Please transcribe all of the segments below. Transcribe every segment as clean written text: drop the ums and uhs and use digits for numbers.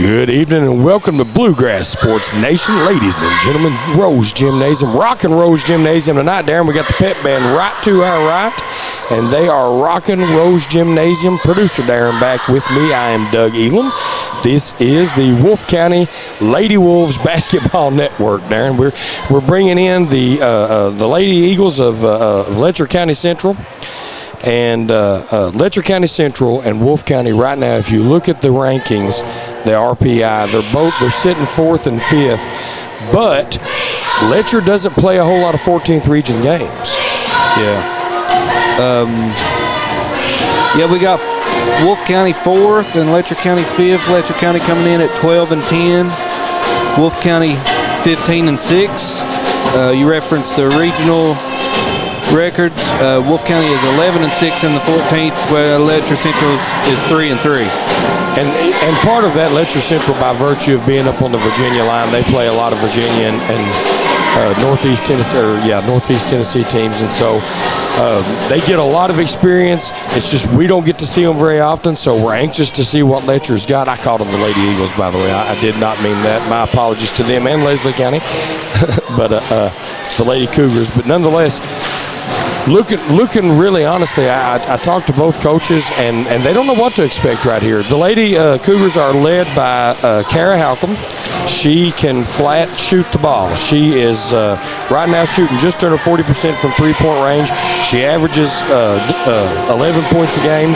Good evening and welcome to Bluegrass Sports Nation, ladies and gentlemen. Rose Gymnasium, rockin' Rose Gymnasium tonight, Darren. We got the pep band right to our right, and they are rocking Rose Gymnasium. Producer Darren back with me. I am Doug Elam. This is the Wolfe County Lady Wolves Basketball Network, Darren. We're bringing in the Lady Eagles of Letcher County Central. And Letcher County Central and Wolfe County right now, if you look at the rankings, the RPI, they're sitting 4th and 5th, but Letcher doesn't play a whole lot of 14th region games. Yeah, we got Wolfe County 4th and Letcher County 5th. Letcher County coming in at 12 and 10. Wolfe County 15 and 6. You referenced the regional records. Wolfe County is 11 and 6 in the 14th, where Letcher Central is 3 and 3. And part of that, Letcher Central, by virtue of being up on the Virginia line, they play a lot of Virginia and Northeast Tennessee teams, and so they get a lot of experience. It's just we don't get to see them very often, so we're anxious to see what Letcher's got. I called them the Lady Eagles, by the way. I did not mean that. My apologies to them and Leslie County, but the Lady Cougars. But nonetheless, looking really honestly, I talked to both coaches, and they don't know what to expect right here. The Lady Cougars are led by Kara Halcomb. She can flat shoot the ball. She is right now shooting just under 40% from three-point range. She averages 11 points a game.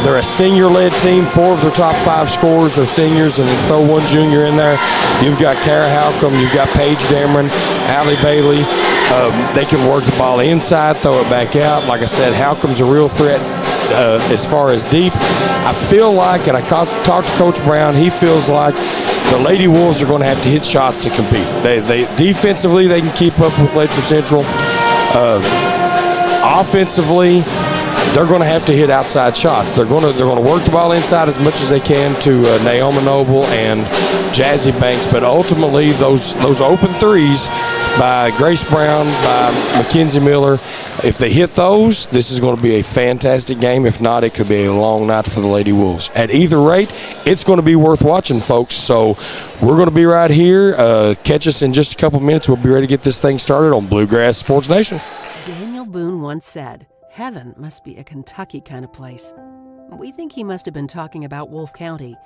They're a senior-led team. 4 of their top 5 scorers are seniors, and throw one junior in there. You've got Kara Halcomb. You've got Paige Dameron, Allie Bailey. They can work the ball inside, throw it back out. Like I said, Halcomb's a real threat as far as deep. I feel like, and I talked to Coach Brown, he feels like the Lady Wolves are going to have to hit shots to compete. They defensively, they can keep up with Letcher Central. Offensively, they're going to have to hit outside shots. They're going to work the ball inside as much as they can to Naomi Noble and Jazzy Banks, but ultimately those open threes by Grace Brown, by Mackenzie Miller, if they hit those, this is going to be a fantastic game. If not, it could be a long night for the Lady Wolves. At either rate, it's going to be worth watching, folks. So we're going to be right here. Catch us in just a couple minutes. We'll be ready to get this thing started on Bluegrass Sports Nation. Daniel Boone once said, "Heaven must be a Kentucky kind of place." We think he must have been talking about Wolfe County.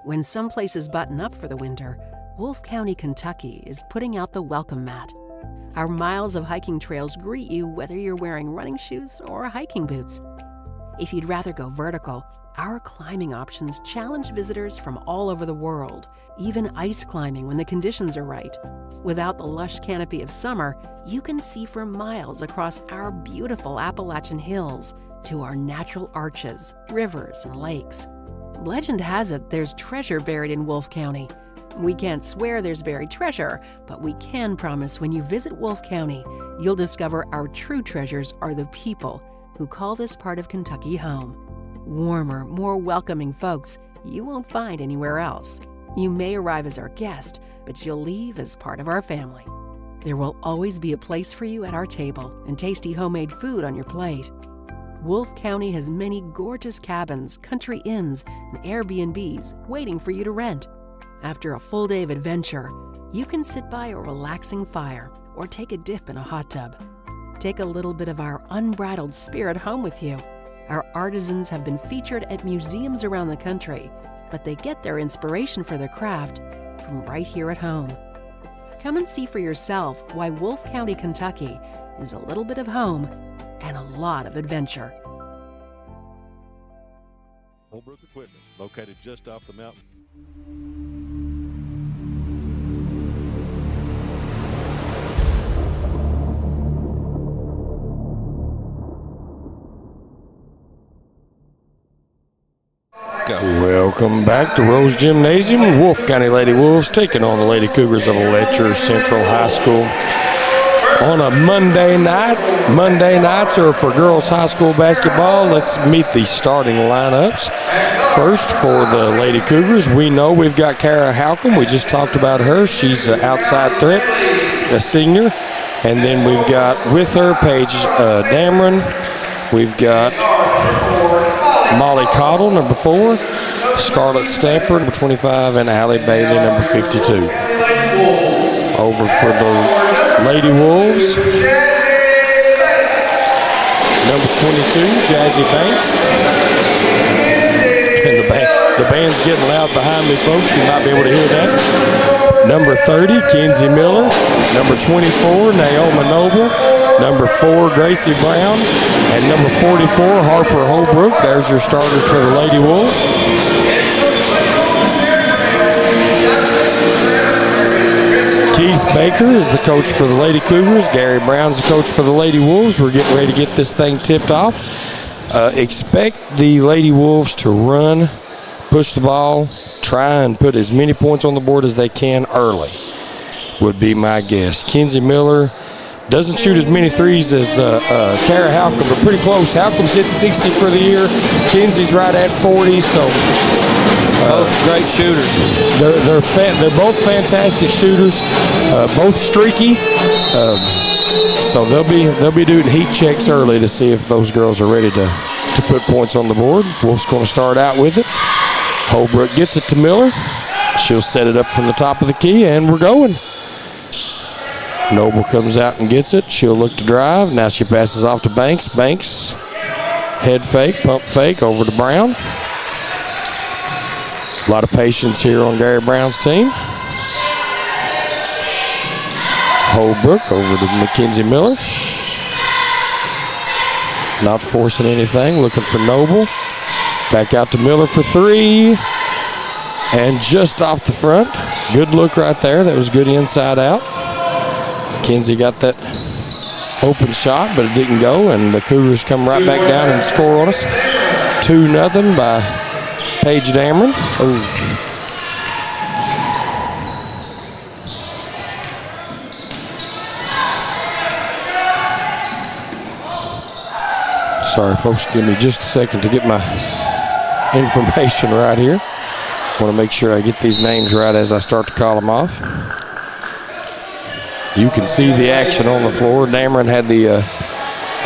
When some places button up for the winter, Wolfe County, Kentucky is putting out the welcome mat. Our miles of hiking trails greet you whether you're wearing running shoes or hiking boots. If you'd rather go vertical, our climbing options challenge visitors from all over the world, even ice climbing when the conditions are right. Without the lush canopy of summer, you can see for miles across our beautiful Appalachian hills to our natural arches, rivers, and lakes. Legend has it there's treasure buried in Wolfe County. We can't swear there's buried treasure, but we can promise when you visit Wolfe County, you'll discover our true treasures are the people who call this part of Kentucky home. Warmer, more welcoming folks you won't find anywhere else. You may arrive as our guest, but you'll leave as part of our family. There will always be a place for you at our table and tasty homemade food on your plate. Wolfe County has many gorgeous cabins, country inns, and Airbnbs waiting for you to rent. After a full day of adventure, you can sit by a relaxing fire or take a dip in a hot tub. Take a little bit of our unbridled spirit home with you. Our artisans have been featured at museums around the country, but they get their inspiration for their craft from right here at home. Come and see for yourself why Wolfe County, Kentucky is a little bit of home and a lot of adventure. Holbrook Equipment, located just off the mountain. Welcome back to Rose Gymnasium. Wolfe County Lady Wolves taking on the Lady Cougars of Letcher Central High School on a Monday night. Monday nights are for girls high school basketball. Let's meet the starting lineups. First, for the Lady Cougars, we know we've got Kara Halcomb. We just talked about her. She's an outside threat, a senior. And then we've got with her Paige Dameron. We've got Molly Cottle, number 4. Scarlett Stamper, number 25, and Allie Bailey, number 52. Over for the Lady Wolves. Number 22, Jazzy Banks. And the band's getting loud behind me, folks. You might be able to hear that. Number 30, Kenzie Miller. Number 24, Naoma Noble. Number 4, Gracie Brown. And number 44, Harper Holbrook. There's your starters for the Lady Wolves. Keith Baker is the coach for the Lady Cougars. Gary Brown's the coach for the Lady Wolves. We're getting ready to get this thing tipped off. Expect the Lady Wolves to run, push the ball, try and put as many points on the board as they can early, would be my guess. Kenzie Miller doesn't shoot as many threes as Kara Halcomb, but pretty close. Halcomb's hit 60 for the year. Kenzie's right at 40, so both great shooters. They're both fantastic shooters, both streaky. So they'll be doing heat checks early to see if those girls are ready to put points on the board. Wolf's going to start out with it. Holbrook gets it to Miller. She'll set it up from the top of the key, and we're going. Noble comes out and gets it. She'll look to drive. Now she passes off to Banks. Banks, head fake, pump fake, over to Brown. A lot of patience here on Gary Brown's team. Holbrook over to Mackenzie Miller. Not forcing anything, looking for Noble. Back out to Miller for 3. And just off the front. Good look right there. That was good inside out. Mackenzie got that open shot, but it didn't go, and the Cougars come right back down and score on us. 2-0 by Paige Dameron. Oh. Sorry, folks, give me just a second to get my information right here. Want to make sure I get these names right as I start to call them off. You can see the action on the floor. Dameron had the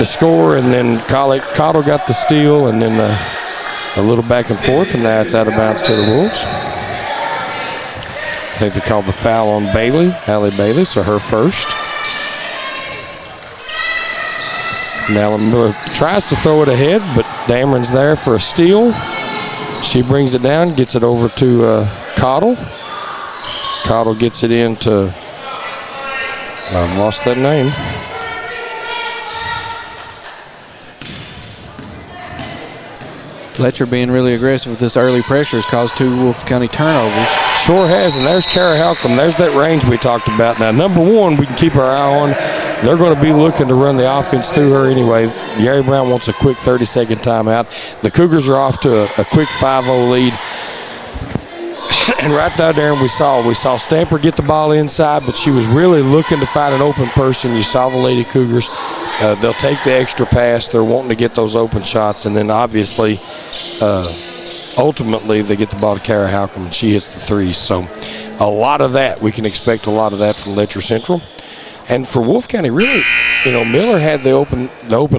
score, and then Cottle got the steal, and then a little back and forth, and now it's out of bounds to the Wolves. I think they called the foul on Bailey, Allie Bailey, so her first. Now Miller tries to throw it ahead, but Dameron's there for a steal. She brings it down, gets it over to Cottle. Cottle gets it into, I've lost that name. Letcher being really aggressive with this early pressure has caused 2 Wolfe County turnovers. Sure has, and there's Kara Halcomb. There's that range we talked about. Now, number 1, we can keep our eye on. They're going to be looking to run the offense through her anyway. Gary Brown wants a quick 30-second timeout. The Cougars are off to a quick 5-0 lead. And right there, we saw Stamper get the ball inside, but she was really looking to find an open person. You saw the Lady Cougars. They'll take the extra pass. They're wanting to get those open shots, and then obviously, ultimately, they get the ball to Kara Halcomb, and she hits the threes. So a lot of that, we can expect a lot of that from Letcher Central. And for Wolfe County, really, Miller had the open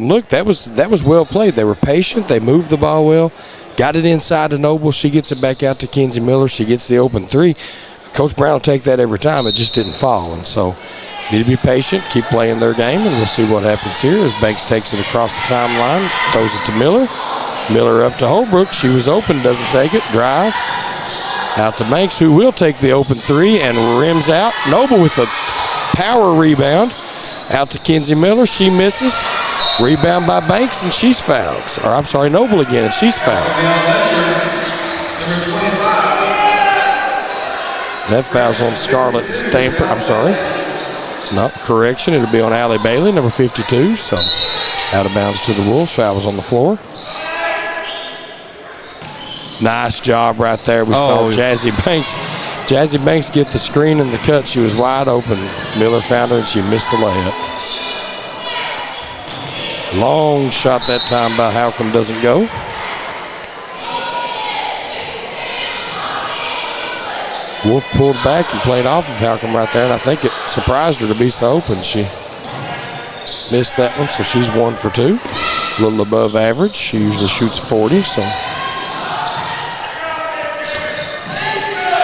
look. That was well played. They were patient. They moved the ball well. Got it inside to Noble. She gets it back out to Kenzie Miller. She gets the open 3. Coach Brown will take that every time. It just didn't fall. And so need to be patient, keep playing their game, and we'll see what happens here as Banks takes it across the timeline, throws it to Miller. Miller up to Holbrook. She was open, doesn't take it. Drive. Out to Banks, who will take the open 3 and rims out. Noble with a power rebound. Out to Kenzie Miller. She misses. Rebound by Banks, and she's fouled. Or I'm sorry, Noble again, and she's fouled. That foul's on Scarlett Stamper. I'm sorry. No, correction. It'll be on Allie Bailey, number 52. So out of bounds to the Wolves. Foul was on the floor. Nice job right there. We saw Jazzy Banks. Jazzy Banks get the screen and the cut. She was wide open. Miller found her, and she missed the layup. Long shot that time by Halcomb, doesn't go. Wolfe pulled back and played off of Halcomb right there, and I think it surprised her to be so open. She missed that one, so she's 1 for 2. A little above average. She usually shoots 40, so.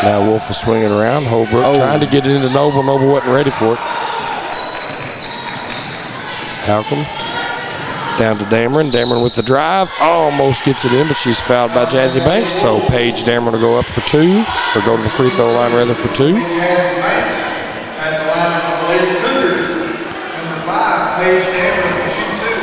Now Wolfe is swinging around. Holbrook trying to get it into Noble. Noble wasn't ready for it. Halcomb down to Dameron. Dameron with the drive. Almost gets it in, but she's fouled by Jazzy Banks. So Paige Dameron will go up for 2, or go to the free throw line rather for 2. Jazzy Banks at the line for the Lady Cougars. Number 5, Paige Dameron will shoot 2.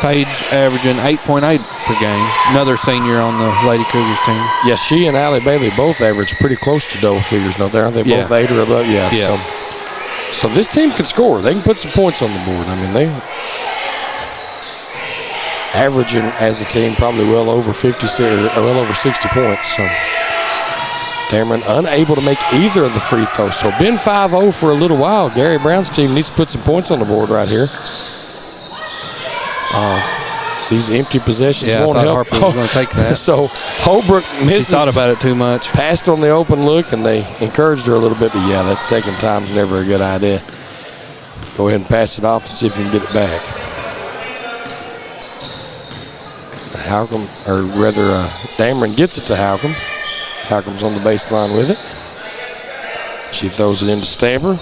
Paige averaging 8.8 per game. Another senior on the Lady Cougars team. Yeah, she and Allie Bailey both average pretty close to double figures, no doubt. They both 8 or above. Yeah. So this team can score. They can put some points on the board. I mean, they averaging as a team probably well over 56 or well over 60 points. So Dameron unable to make either of the free throws. So been 5-0 for a little while. Gary Brown's team needs to put some points on the board right here. These empty possessions won't help. Harper was going to take that. So Holbrook misses. She thought about it too much. Passed on the open look, and they encouraged her a little bit. But yeah, that second time's never a good idea. Go ahead and pass it off and see if you can get it back. Halcomb, or rather, Dameron gets it to Halcomb. Halcomb's on the baseline with it. She throws it into Stamper.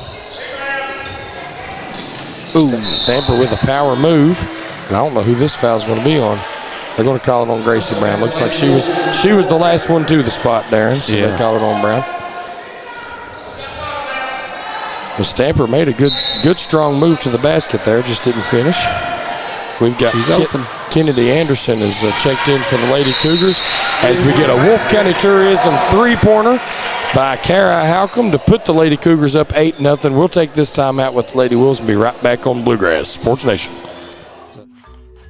Stamper with a power move. And I don't know who this foul's going to be on. They're going to call it on Gracie Brown. Looks like she was the last one to the spot, Darren. So they call it on Brown. The Stamper made a good strong move to the basket there, just didn't finish. We've got Kennedy Anderson is checked in for the Lady Cougars as we get a Wolfe County Tourism 3-pointer by Kara Halcomb to put the Lady Cougars up 8-0. We'll take this time out with the Lady Wolves and be right back on Bluegrass Sports Nation.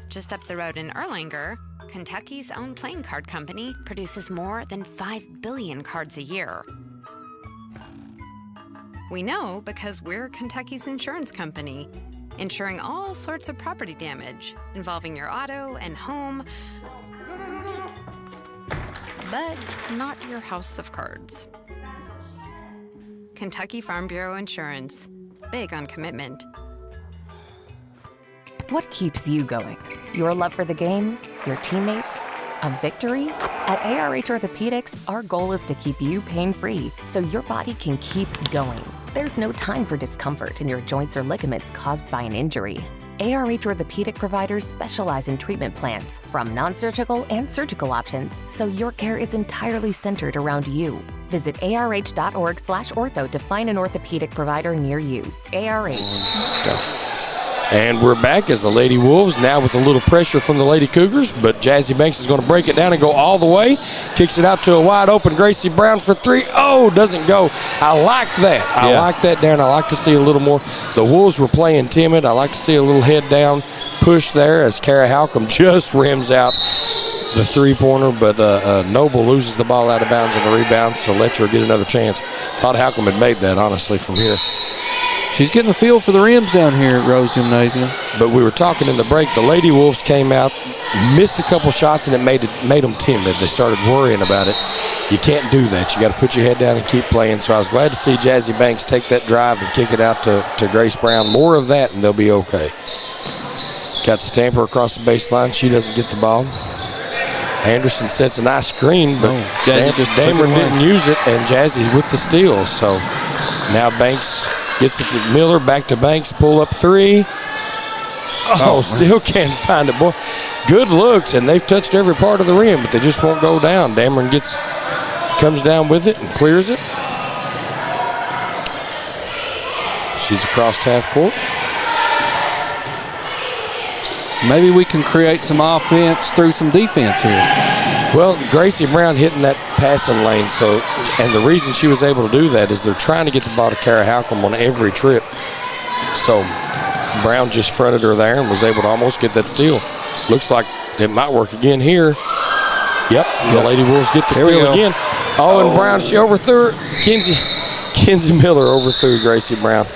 Just up the road in Erlanger, Kentucky's own playing card company produces more than 5 billion cards a year. We know because we're Kentucky's insurance company, insuring all sorts of property damage involving your auto and home, but not your house of cards. Kentucky Farm Bureau Insurance, big on commitment. What keeps you going? Your love for the game? Your teammates? A victory? At ARH Orthopedics, our goal is to keep you pain-free so your body can keep going. There's no time for discomfort in your joints or ligaments caused by an injury. ARH Orthopedic providers specialize in treatment plans, from non-surgical and surgical options, so your care is entirely centered around you. Visit arh.org/ortho to find an orthopedic provider near you. ARH. And we're back as the Lady Wolves, now with a little pressure from the Lady Cougars, but Jazzy Banks is going to break it down and go all the way. Kicks it out to a wide open Gracie Brown for 3. Oh, doesn't go. I like that. I like that, Darren. I like to see a little more. The Wolves were playing timid. I like to see a little head down push there as Kara Halcomb just rims out the 3-pointer, but Noble loses the ball out of bounds on the rebound, so Letcher will get another chance. Thought Halcomb had made that, honestly, from here. She's getting the feel for the rims down here at Rose Gymnasium. But we were talking in the break, the Lady Wolves came out, missed a couple shots, and it made them timid. They started worrying about it. You can't do that. You got to put your head down and keep playing. So I was glad to see Jazzy Banks take that drive and kick it out to Grace Brown. More of that, and they'll be okay. Got Stamper across the baseline. She doesn't get the ball. Anderson sets a nice screen, but Dameron didn't use it, and Jazzy's with the steal. So now Banks gets it to Miller, back to Banks, pull up 3. Still can't find it. Boy, good looks, and they've touched every part of the rim, but they just won't go down. Dameron comes down with it and clears it. She's across half court. Maybe we can create some offense through some defense here. Well, Gracie Brown hitting that passing lane, and the reason she was able to do that is they're trying to get the ball to Kara Halcomb on every trip. So Brown just fronted her there and was able to almost get that steal. Looks like it might work again here. Yep, the Lady Wolves get the steal again. And Brown, she overthrew her. Kenzie Miller overthrew Gracie Brown.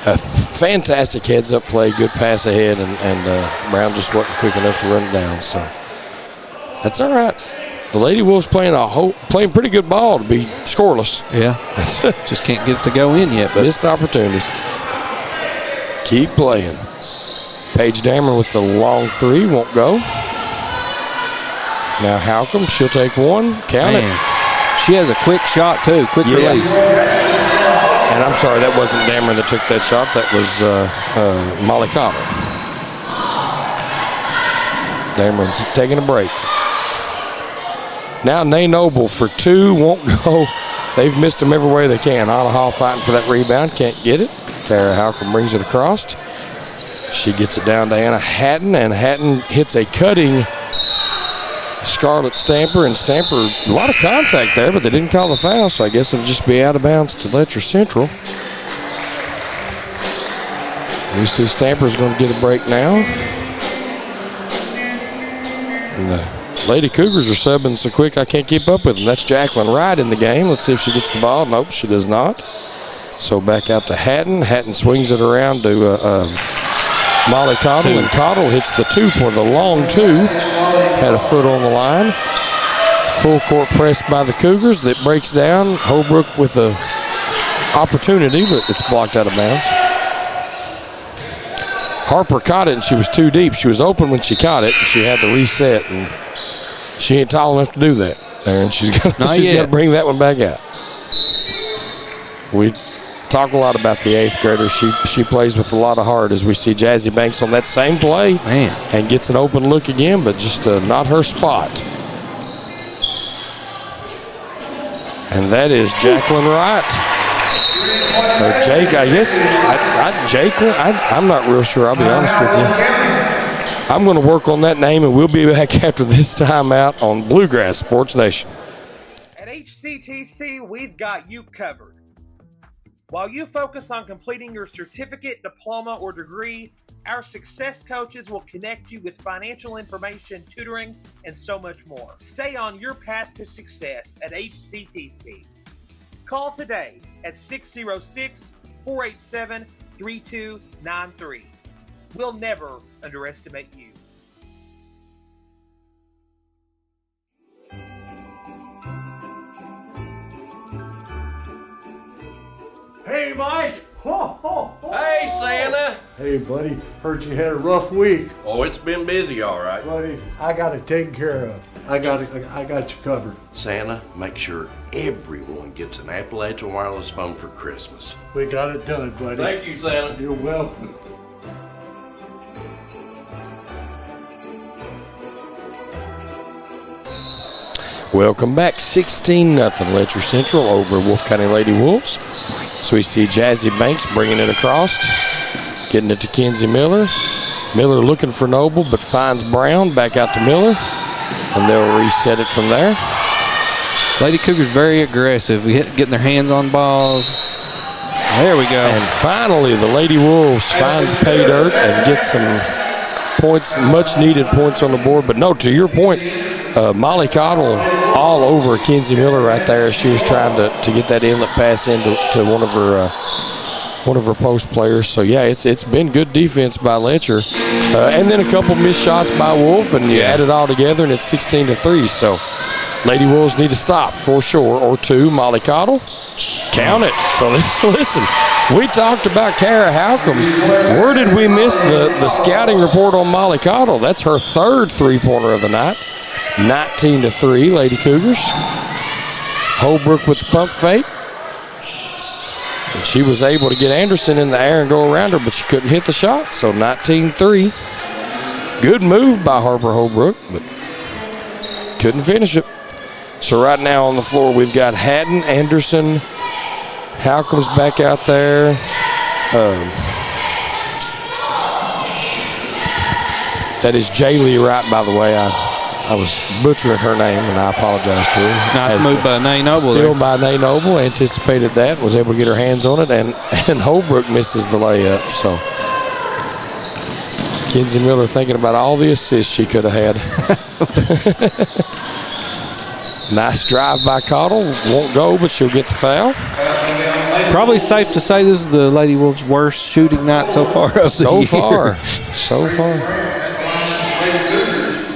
A fantastic heads-up play, good pass ahead, and Brown just wasn't quick enough to run it down. So that's all right. The Lady Wolves playing pretty good ball to be scoreless. Yeah, just can't get it to go in yet. But missed opportunities. Keep playing. Paige Dameron with the long 3, won't go. Now Halcomb, she'll take 1. Count it. She has a quick shot, too, quick release. And I'm sorry, that wasn't Dameron that took that shot. That was Molly Cottle. Dameron's taking a break. Now Nay Noble for 2, won't go. They've missed them every way they can. Anna Hall fighting for that rebound, can't get it. Kara Halcomb brings it across. She gets it down to Anna Hatton, and Hatton hits a cutting Scarlett Stamper, and Stamper, a lot of contact there, but they didn't call the foul, so I guess it'll just be out of bounds to Letcher Central. We see Stamper's going to get a break now. And the Lady Cougars are subbing so quick I can't keep up with them. That's Jacqueline Wright in the game. Let's see if she gets the ball. Nope, she does not. So back out to Hatton. Hatton swings it around to Molly Cottle, and Cottle hits the 2-pointer, the long 2. Had a foot on the line. Full court press by the Cougars that breaks down. Holbrook with the opportunity, but it's blocked out of bounds. Harper caught it, and she was too deep. She was open when she caught it, and she had to reset, and she ain't tall enough to do that. And she's got to bring that one back out. We talk a lot about the 8th grader. She plays with a lot of heart, as we see Jazzy Banks on that same play and gets an open look again, but just not her spot. And that is Jacqueline Wright. Jake, I guess, I'm not real sure, I'll be honest with you. I'm going to work on that name, and we'll be back after this timeout on Bluegrass Sports Nation. At HCTC, we've got you covered. While you focus on completing your certificate, diploma, or degree, our success coaches will connect you with financial information, tutoring, and so much more. Stay on your path to success at HCTC. Call today at 606-487-3293. We'll never underestimate you. Hey, Mike! Ho, ho, ho. Hey, Santa! Hey, buddy. Heard you had a rough week. Oh, it's been busy, all right. Buddy, I got it taken care of. I got you covered. Santa, make sure everyone gets an Appalachian wireless phone for Christmas. We got it done, buddy. Thank you, Santa. You're welcome. Welcome back. 16-0 Letcher Central over Wolfe County Lady Wolves. So we see Jazzy Banks bringing it across, getting it to Kenzie Miller. Miller looking for Noble, but finds Brown. Back out to Miller, and they'll reset it from there. Lady Cougars very aggressive, getting their hands on balls. There we go. And finally, the Lady Wolves find pay dirt and get some points, much-needed points on the board. But no, to your point, Molly Cottle all over Kenzie Miller right there. She was trying to get that inlet pass into one of her post players. So yeah, it's been good defense by Letcher, and then a couple missed shots by Wolfe, and you add it all together, and it's 16-3. So Lady Wolves need to stop for sure, or 2. Molly Cottle, count it. So listen, we talked about Kara Halcomb. Where did we miss the scouting report on Molly Cottle? That's her 3rd three-pointer of the night. 19-3, Lady Cougars. Holbrook with the pump fake. And she was able to get Anderson in the air and go around her, but she couldn't hit the shot, so 19-3. Good move by Harper Holbrook, but couldn't finish it. So right now on the floor, we've got Hatton, Anderson, Halcomb's back out there. That is Jaylee Wright, by the way. I was butchering her name, and I apologize to her. Nice move by Nay Noble. Still by Nay Noble. Anticipated that. Was able to get her hands on it, and Holbrook misses the layup. So Kenzie Miller thinking about all the assists she could have had. Nice drive by Cottle. Won't go, but she'll get the foul. Probably safe to say this is the Lady Wolves' worst shooting night so far of the year. So far.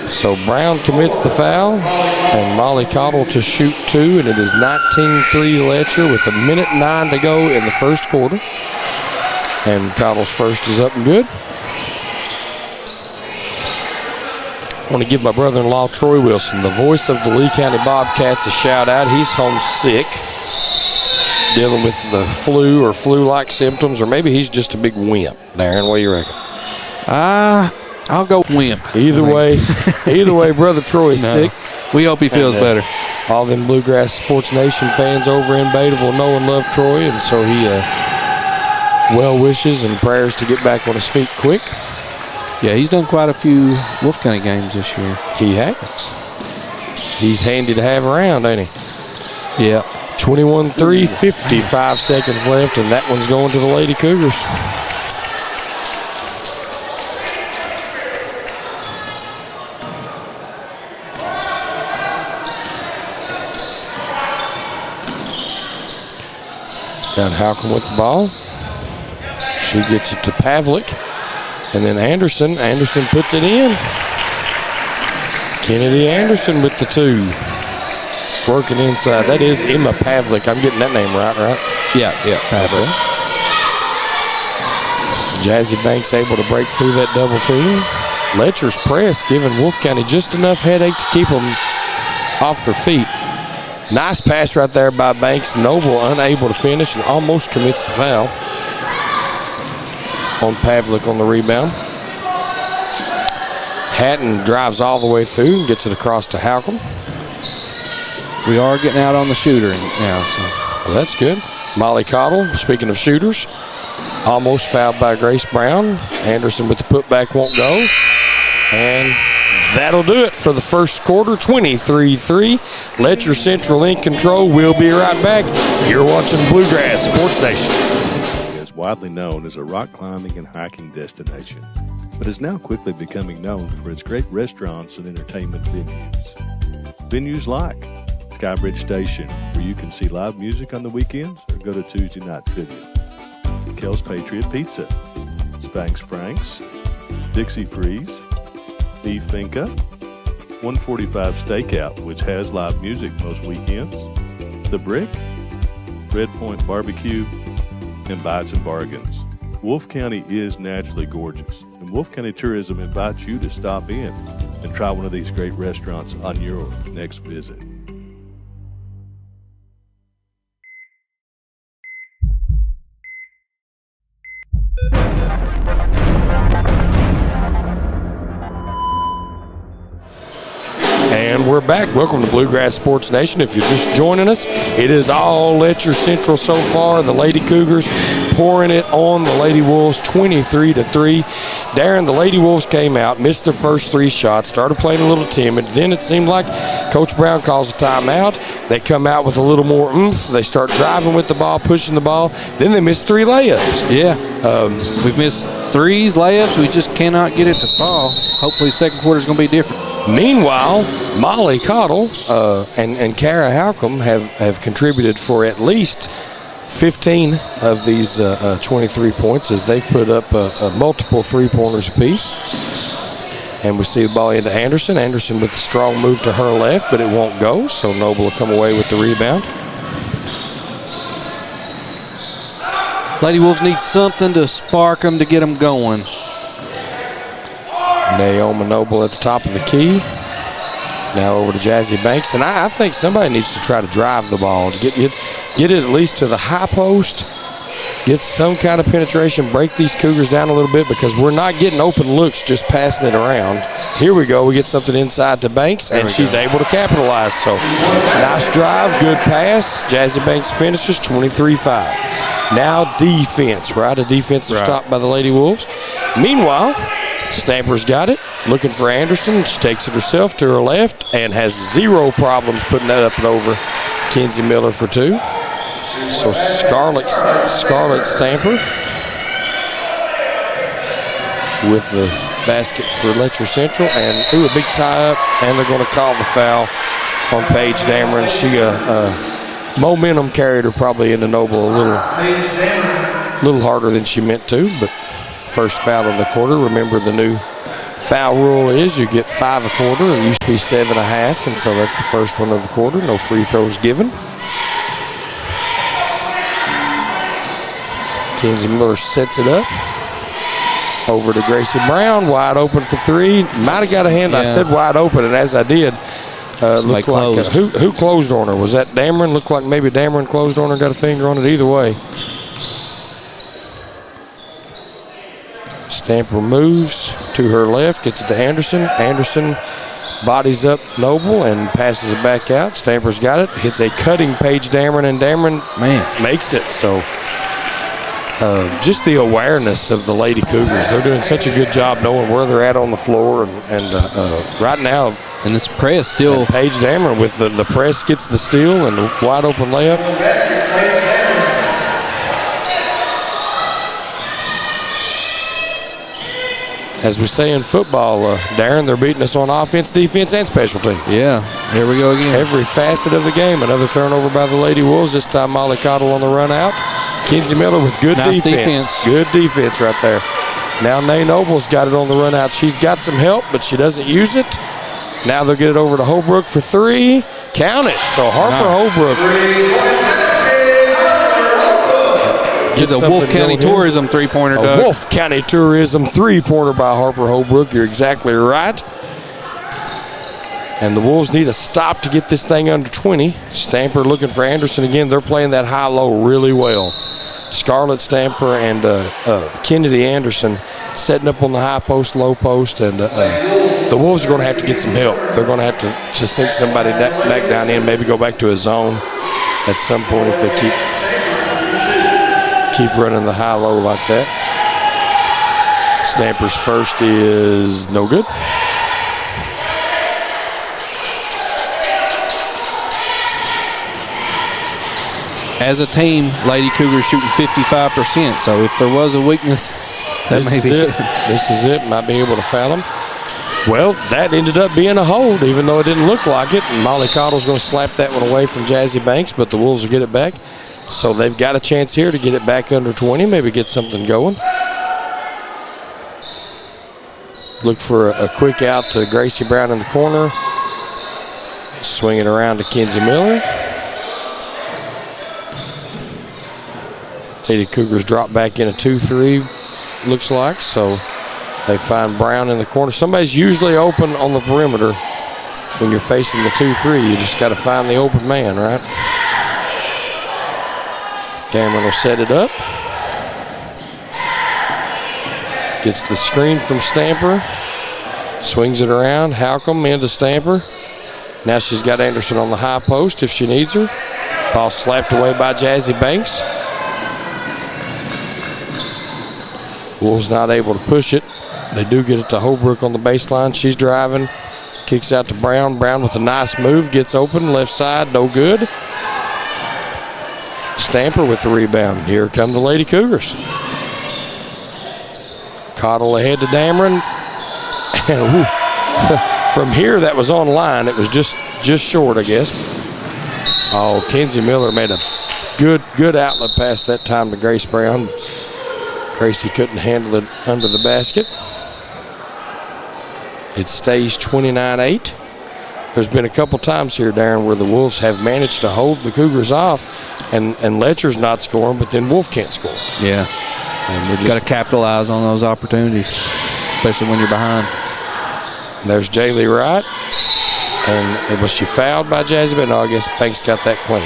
So Brown commits the foul, and Molly Cottle to shoot 2, and it is 19-3 Letcher with 1:09 to go in the first quarter. And Cottle's first is up and good. I want to give my brother-in-law, Troy Wilson, the voice of the Lee County Bobcats, a shout-out. He's home sick, dealing with the flu or flu-like symptoms, or maybe he's just a big wimp. Darren, what do you reckon? I'll go wimp. Either way, Brother Troy is sick. We hope he feels better. All them Bluegrass Sports Nation fans over in Bataville know and love Troy, and so he well wishes and prayers to get back on his feet quick. Yeah, he's done quite a few Wolfe County games this year. He has. He's handy to have around, ain't he? Yeah. 21-3, 55 seconds left, and that one's going to the Lady Cougars. Got Halcomb with the ball. She gets it to Pavlik. And then Anderson. Anderson puts it in. Kennedy Anderson with the 2. Working inside. That is Emma Pavlik. I'm getting that name right? Yeah, Pavlik. Jazzy Banks able to break through that double team. Letcher's press giving Wolfe County just enough headache to keep them off their feet. Nice pass right there by Banks. Noble unable to finish and almost commits the foul on Pavlik on the rebound. Hatton drives all the way through and gets it across to Halcomb. We are getting out on the shooter now, so well, that's good. Molly Cottle, speaking of shooters, almost fouled by Grace Brown. Anderson with the putback won't go. And that'll do it for the first quarter, 23-3. Letcher Central in control. We'll be right back. You're watching Bluegrass Sports Nation. Is widely known as a rock climbing and hiking destination, but is now quickly becoming known for its great restaurants and entertainment venues. Venues like Skybridge Station, where you can see live music on the weekends or go to Tuesday night trivia. Kel's Patriot Pizza, Spanx Frank's, Dixie Freeze, Beef Finca, 145 Stakeout, which has live music most weekends, The Brick, Red Point Barbecue, and Bites and Bargains. Wolfe County is naturally gorgeous, and Wolfe County Tourism invites you to stop in and try one of these great restaurants on your next visit. And we're back. Welcome to Bluegrass Sports Nation. If you're just joining us, it is all Letcher Central so far. The Lady Cougars pouring it on the Lady Wolves, 23-3. Darren, the Lady Wolves came out, missed their first 3 shots, started playing a little timid. Then it seemed like Coach Brown calls a timeout. They come out with a little more oomph. They start driving with the ball, pushing the ball. Then they missed 3 layups. Yeah. We've missed 3s, layups. We just cannot get it to fall. Hopefully second quarter is going to be different. Meanwhile, Molly Cottle and Kara Halcomb have contributed for at least 15 of these 23 points as they've put up multiple three-pointers apiece. And we see the ball into Anderson. Anderson with the strong move to her left, but it won't go, so Noble will come away with the rebound. Lady Wolves need something to spark them, to get them going. Naomi Noble at the top of the key. Now over to Jazzy Banks. And I think somebody needs to try to drive the ball, to get it at least to the high post, get some kind of penetration, break these Cougars down a little bit, because we're not getting open looks just passing it around. Here we go. We get something inside to Banks, and she's able to capitalize. So nice drive, good pass. Jazzy Banks finishes 23-5. Now defense, right? A defensive stop by the Lady Wolves. Meanwhile, Stamper's got it, looking for Anderson. She takes it herself to her left and has 0 problems putting that up and over Kenzie Miller for 2. So Scarlett Stamper with the basket for Letcher Central, and a big tie up, and they're going to call the foul on Paige Dameron. She momentum carried her probably into Noble a little harder than she meant to, but first foul of the quarter. Remember, the new foul rule is you get 5 a quarter. It used to be 7.5, and so that's the first one of the quarter. No free throws given. Kenzie Miller sets it up. Over to Gracie Brown, wide open for three. Might have got a hand. I said wide open, and as I did, looked like who closed on her? Was that Dameron? Looked like maybe Dameron closed on her, got a finger on it. Either way. Stamper moves to her left, gets it to Anderson. Anderson bodies up Noble and passes it back out. Stamper's got it, hits a cutting Paige Dameron, and Dameron makes it. So just the awareness of the Lady Cougars. They're doing such a good job knowing where they're at on the floor. And right now, and this press still. Paige Dameron with the press gets the steal and the wide open layup. As we say in football, Darren, they're beating us on offense, defense, and special teams. Yeah, here we go again. Every facet of the game. Another turnover by the Lady Wolves. This time Molly Cottle on the run out. Kinsey Miller with good defense. Good defense right there. Now Nay Noble's got it on the run out. She's got some help, but she doesn't use it. Now they'll get it over to Holbrook for three. Count it. So Harper Holbrook. It's a Wolfe County Tourism three-pointer, Doug. A Wolfe County Tourism three-pointer by Harper Holbrook. You're exactly right. And the Wolves need a stop to get this thing under 20. Stamper looking for Anderson again. They're playing that high-low really well. Scarlett Stamper and Kennedy Anderson setting up on the high post, low post, and the Wolves are going to have to get some help. They're going to have to sink somebody back down in, maybe go back to a zone at some point if they keep running the high-low like that. Stamper's first is no good. As a team, Lady Cougars shooting 55%. So if there was a weakness, that may be it. This is it. Might be able to foul them. Well, that ended up being a hold, even though it didn't look like it. And Molly Cottle's going to slap that one away from Jazzy Banks, but the Wolves will get it back. So they've got a chance here to get it back under 20, maybe get something going. Look for a quick out to Gracie Brown in the corner. Swing it around to Kinsey Miller. Lady Cougars drop back in a 2-3, looks like. So they find Brown in the corner. Somebody's usually open on the perimeter when you're facing the 2-3. You just got to find the open man, right? Cameron will set it up. Gets the screen from Stamper. Swings it around. Halcomb into Stamper. Now she's got Anderson on the high post if she needs her. Ball slapped away by Jazzy Banks. Wolves not able to push it. They do get it to Holbrook on the baseline. She's driving. Kicks out to Brown. Brown with a nice move. Gets open. Left side. No good. Stamper with the rebound. Here come the Lady Cougars. Cottle ahead to Dameron. And from here, that was on line. It was just short, I guess. Oh, Kinsey Miller made a good outlet pass that time to Grace Brown. Gracie couldn't handle it under the basket. It stays 29-8. There's been a couple times here, Darren, where the Wolves have managed to hold the Cougars off, and Letcher's not scoring, but then Wolfe can't score. Yeah. And we're just got to capitalize on those opportunities, especially when you're behind. There's Jaylee Wright. And was she fouled by Jazzy? But no, I guess Banks got that clean.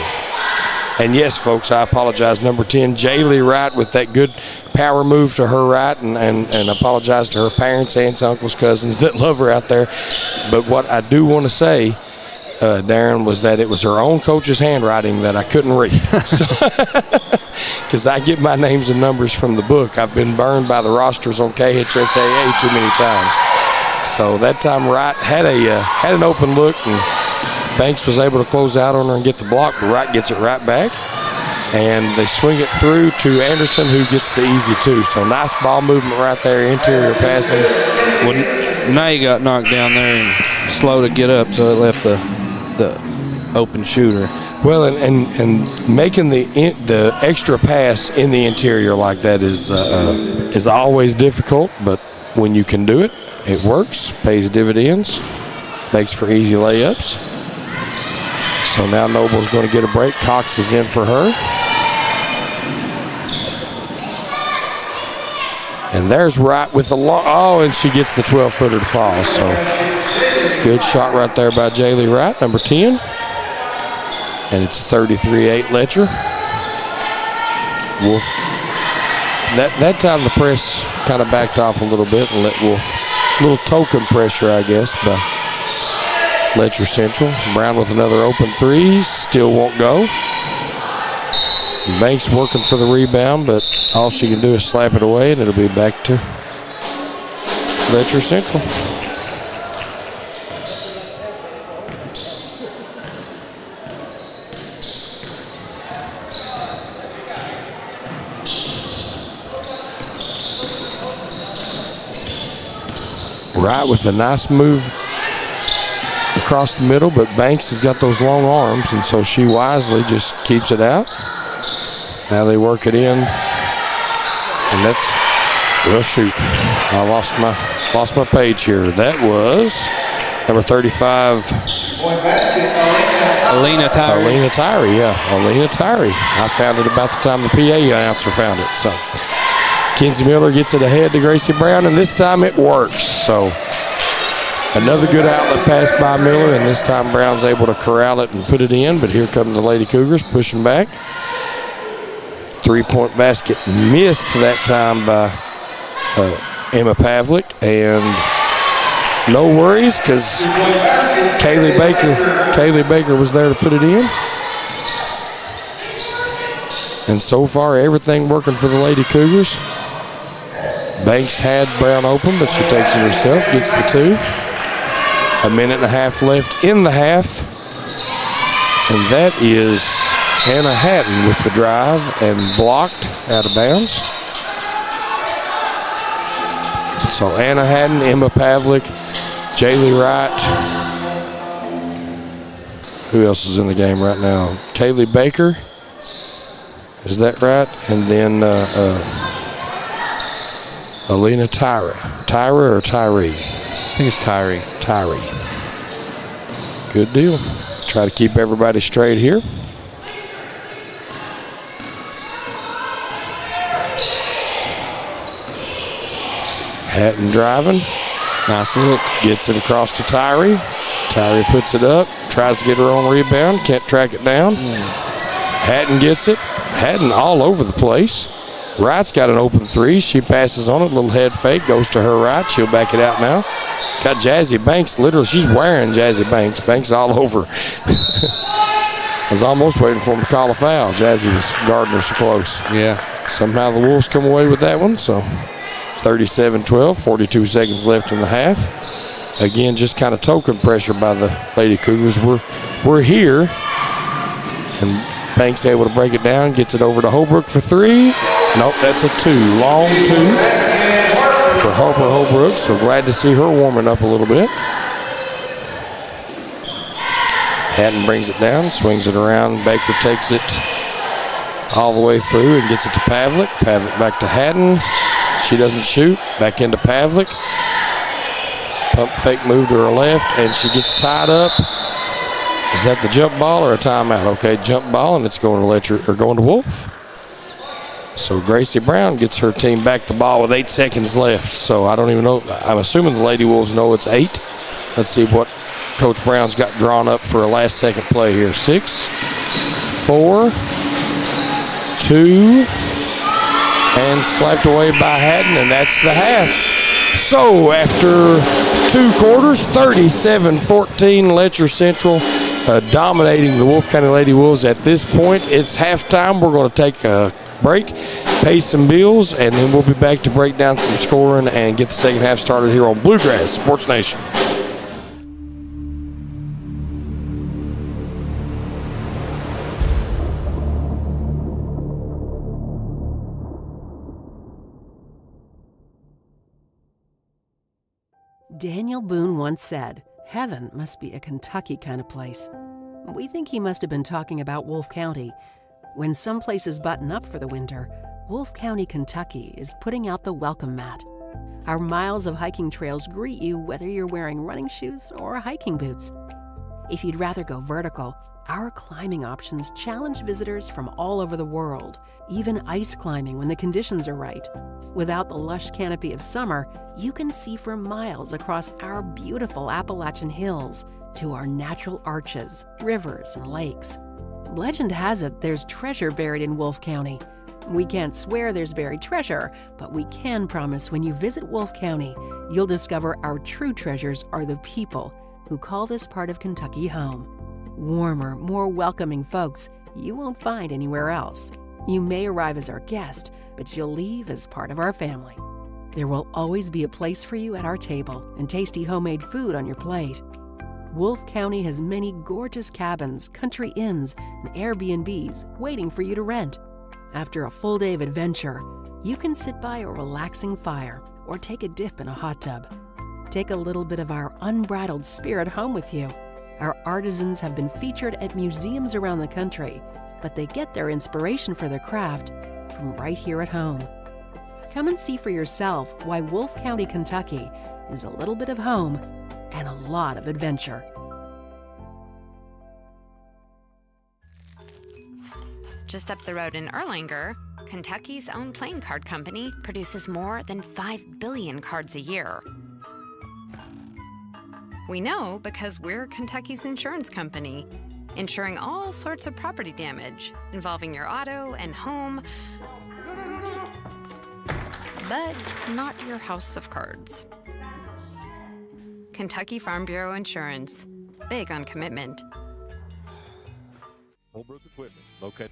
And yes, folks, I apologize. Number 10, Jaylee Wright with that good power move to her right, and apologize to her parents, aunts, uncles, cousins that love her out there. But what I do want to say, Darren, was that it was her own coach's handwriting that I couldn't read. Because I get my names and numbers from the book. I've been burned by the rosters on KHSAA too many times. So that time Wright had an open look, and Banks was able to close out on her and get the block, but Wright gets it right back. And they swing it through to Anderson, who gets the easy two. So nice ball movement right there, interior passing. Well, now you got knocked down there and slow to get up, so it left the open shooter. Well, and making the extra pass in the interior like that is always difficult, but when you can do it, it works, pays dividends, makes for easy layups. So now Noble's going to get a break. Cox is in for her. And there's Wright with the long, and she gets the 12-footer to fall. So good shot right there by Jaylee Wright, number 10. And it's 33-8 Letcher. Wolfe. That time the press kind of backed off a little bit and let Wolfe, a little token pressure, I guess, by Letcher Central. Brown with another open three, still won't go. Banks working for the rebound, but all she can do is slap it away, and it'll be back to Letcher Central. Right with a nice move across the middle, but Banks has got those long arms, and so she wisely just keeps it out. Now they work it in, and that's, well, shoot. I lost my page here. That was number 35. Alina Tyree. Alina Tyree, yeah. Alina Tyree. I found it about the time the PA announcer found it. So Kenzie Miller gets it ahead to Gracie Brown, and this time it works. So another good outlet pass by Miller, and this time Brown's able to corral it and put it in, but here come the Lady Cougars pushing back. Three-point basket missed that time by Emma Pavlik, and no worries because Kaylee Baker was there to put it in. And so far, everything working for the Lady Cougars. Banks had Brown open, but she takes it herself, gets the two. A minute and a half left in the half, and that is Anna Hatton with the drive and blocked out of bounds. So Anna Hatton, Emma Pavlik, Jaylee Wright. Who else is in the game right now? Kaylee Baker. Is that right? And then Alina Tyree. Tyra or Tyree? I think it's Tyree. Tyree. Good deal. Try to keep everybody straight here. Hatton driving. Nice look. Gets it across to Tyree. Tyree puts it up. Tries to get her own rebound. Can't track it down. Hatton gets it. Hatton all over the place. Wright's got an open three. She passes on it. Little head fake. Goes to her right. She'll back it out now. Got Jazzy Banks. Literally, she's wearing Jazzy Banks. Banks all over. I was almost waiting for him to call a foul. Jazzy was guarding her so close. Yeah. Somehow the Wolves come away with that one. So 37-12. 42 seconds left in the half. Again, just kind of token pressure by the Lady Cougars. We're here. And Banks able to break it down. Gets it over to Holbrook for three. Nope, that's a two. Long two for Harper Holbrook. So glad to see her warming up a little bit. Hatton brings it down, swings it around. Baker takes it all the way through and gets it to Pavlik. Pavlik back to Hatton. She doesn't shoot. Back into Pavlik. Pump fake move to her left, and she gets tied up. Is that the jump ball or a timeout? Okay, jump ball, and it's going to Letcher or going to Wolfe. So Gracie Brown gets her team back the ball with 8 seconds left. So I don't even know. I'm assuming the Lady Wolves know it's 8. Let's see what Coach Brown's got drawn up for a last second play here. 6, 4, 2, and slapped away by Hatton, and that's the half. So after 2 quarters, 37-14, Letcher Central dominating the Wolfe County Lady Wolves. At this point, it's halftime. We're going to take a break, pay some bills, and then we'll be back to break down some scoring and get the second half started here on Bluegrass Sports Nation. Daniel Boone once said, "Heaven must be a Kentucky kind of place." We think he must have been talking about Wolfe County. When some places button up for the winter, Wolfe County, Kentucky is putting out the welcome mat. Our miles of hiking trails greet you whether you're wearing running shoes or hiking boots. If you'd rather go vertical, our climbing options challenge visitors from all over the world, even ice climbing when the conditions are right. Without the lush canopy of summer, you can see for miles across our beautiful Appalachian hills to our natural arches, rivers, and lakes. Legend has it there's treasure buried in Wolfe County. We can't swear there's buried treasure, but we can promise when you visit Wolfe County, you'll discover our true treasures are the people who call this part of Kentucky home. Warmer, more welcoming folks you won't find anywhere else. You may arrive as our guest, but you'll leave as part of our family. There will always be a place for you at our table and tasty homemade food on your plate. Wolfe County has many gorgeous cabins, country inns, and Airbnbs waiting for you to rent. After a full day of adventure, you can sit by a relaxing fire or take a dip in a hot tub. Take a little bit of our unbridled spirit home with you. Our artisans have been featured at museums around the country, but they get their inspiration for their craft from right here at home. Come and see for yourself why Wolfe County, Kentucky is a little bit of home and a lot of adventure. Just up the road in Erlanger, Kentucky's own playing card company produces more than 5 billion cards a year. We know because we're Kentucky's insurance company, insuring all sorts of property damage involving your auto and home, but not your house of cards. Kentucky Farm Bureau Insurance, big on commitment. Holbrook Equipment, located.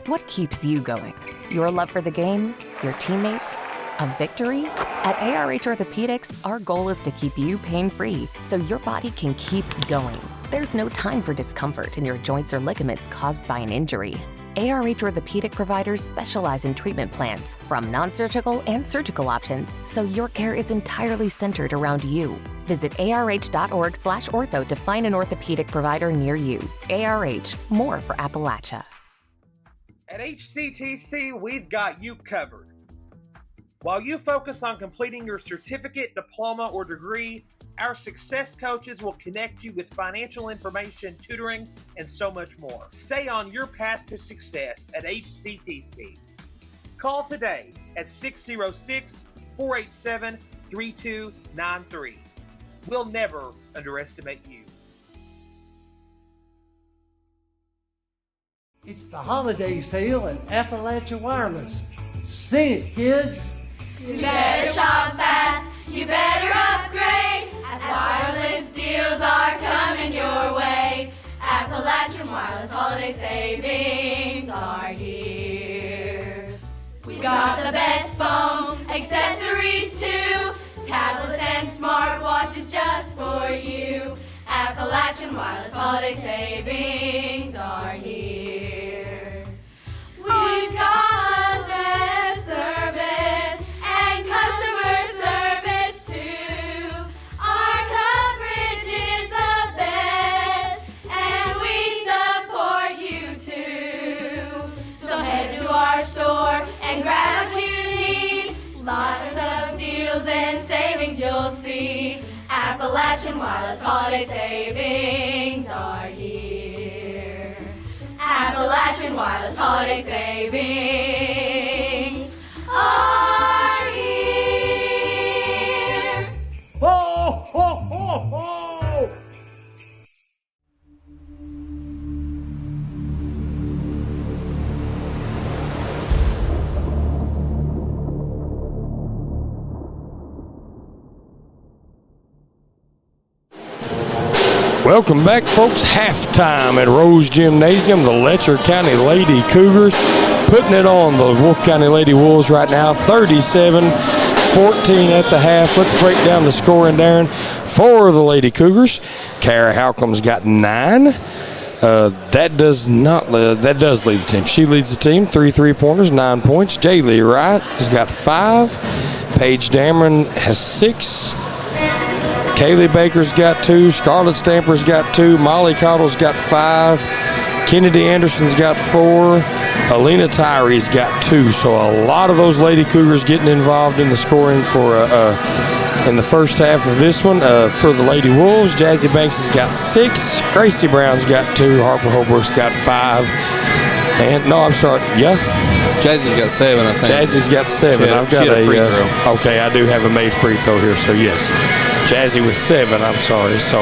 What keeps you going? Your love for the game? Your teammates? A victory? At ARH Orthopedics, our goal is to keep you pain-free so your body can keep going. There's no time for discomfort in your joints or ligaments caused by an injury. ARH Orthopedic providers specialize in treatment plans, from non-surgical and surgical options, so your care is entirely centered around you. Visit arh.org/ortho to find an orthopedic provider near you. ARH, more for Appalachia. At HCTC, we've got you covered. While you focus on completing your certificate, diploma, or degree, our success coaches will connect you with financial information, tutoring, and so much more. Stay on your path to success at HCTC. Call today at 606-487-3293. We'll never underestimate you. It's the holiday sale at Appalachia Wireless. Sing it, kids. You better shop fast, you better upgrade. Wireless deals are coming your way. Appalachian Wireless holiday savings are here. We've got the best phones, accessories too, tablets and smartwatches just for you. Appalachian Wireless holiday savings are here. We've got the best service and customer service too. Our coverage is the best and we support you too. So head to our store and grab what you need. Lots of deals and savings you'll see. Appalachian Wireless holiday savings are here. Appalachian Wireless holiday savings are here. Ho, ho, ho, ho! Welcome back, folks. Halftime at Rose Gymnasium. The Letcher County Lady Cougars putting it on the Wolfe County Lady Wolves right now, 37-14 at the half. Let's break down the scoring, Darren. For the Lady Cougars, Kara Halcom's got 9. That does lead the team. She leads the team, 3 3-pointers, 9 points. Jaylee Wright has got 5. Paige Dameron has 6. Kaylee Baker's got 2. Scarlett Stamper's got 2. Molly Cottle's got 5. Kennedy Anderson's got 4. Alina Tyree's got 2. So a lot of those Lady Cougars getting involved in the scoring for in the first half of this one. For the Lady Wolves, Jazzy Banks has got 6. Gracie Brown's got 2. Harper Holbrook's got 5. And, no, I'm sorry. Yeah. Jazzy's got 7, I think. Jazzy's got 7. Yeah, I've got she had a free throw. Okay, I do have a made free throw here, so yes. Jazzy with 7, I'm sorry. So,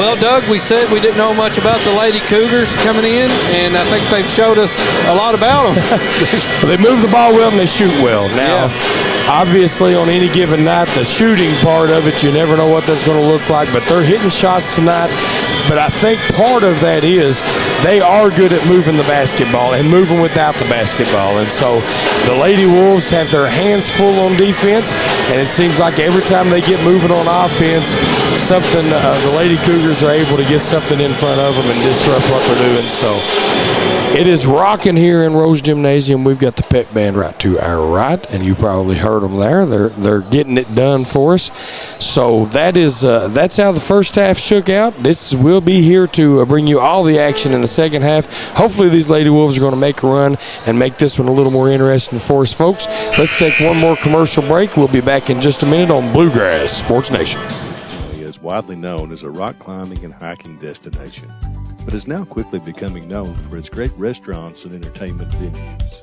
well, Doug, we said we didn't know much about the Lady Cougars coming in, and I think they've showed us a lot about them. They move the ball well and they shoot well. Now, obviously, on any given night, the shooting part of it, you never know what that's going to look like, but they're hitting shots tonight. But I think part of that is they are good at moving the basketball and moving without the basketball. And so the Lady Wolves have their hands full on defense, and it seems like every time they get moving on offense, something the Lady Cougars are able to get something in front of them and disrupt what they're doing. So it is rocking here in Rose Gymnasium. We've got the pep band right to our right, and you probably heard them there. They're getting it done for us. So that's how the first half shook out. This will be here to bring you all the action in the second half. Hopefully these Lady Wolves are going to make a run and make this one a little more interesting for us, folks. Let's take one more commercial break. We'll be back in just a minute on Bluegrass Sports Nation. He is widely known as a rock climbing and hiking destination, but is now quickly becoming known for its great restaurants and entertainment venues.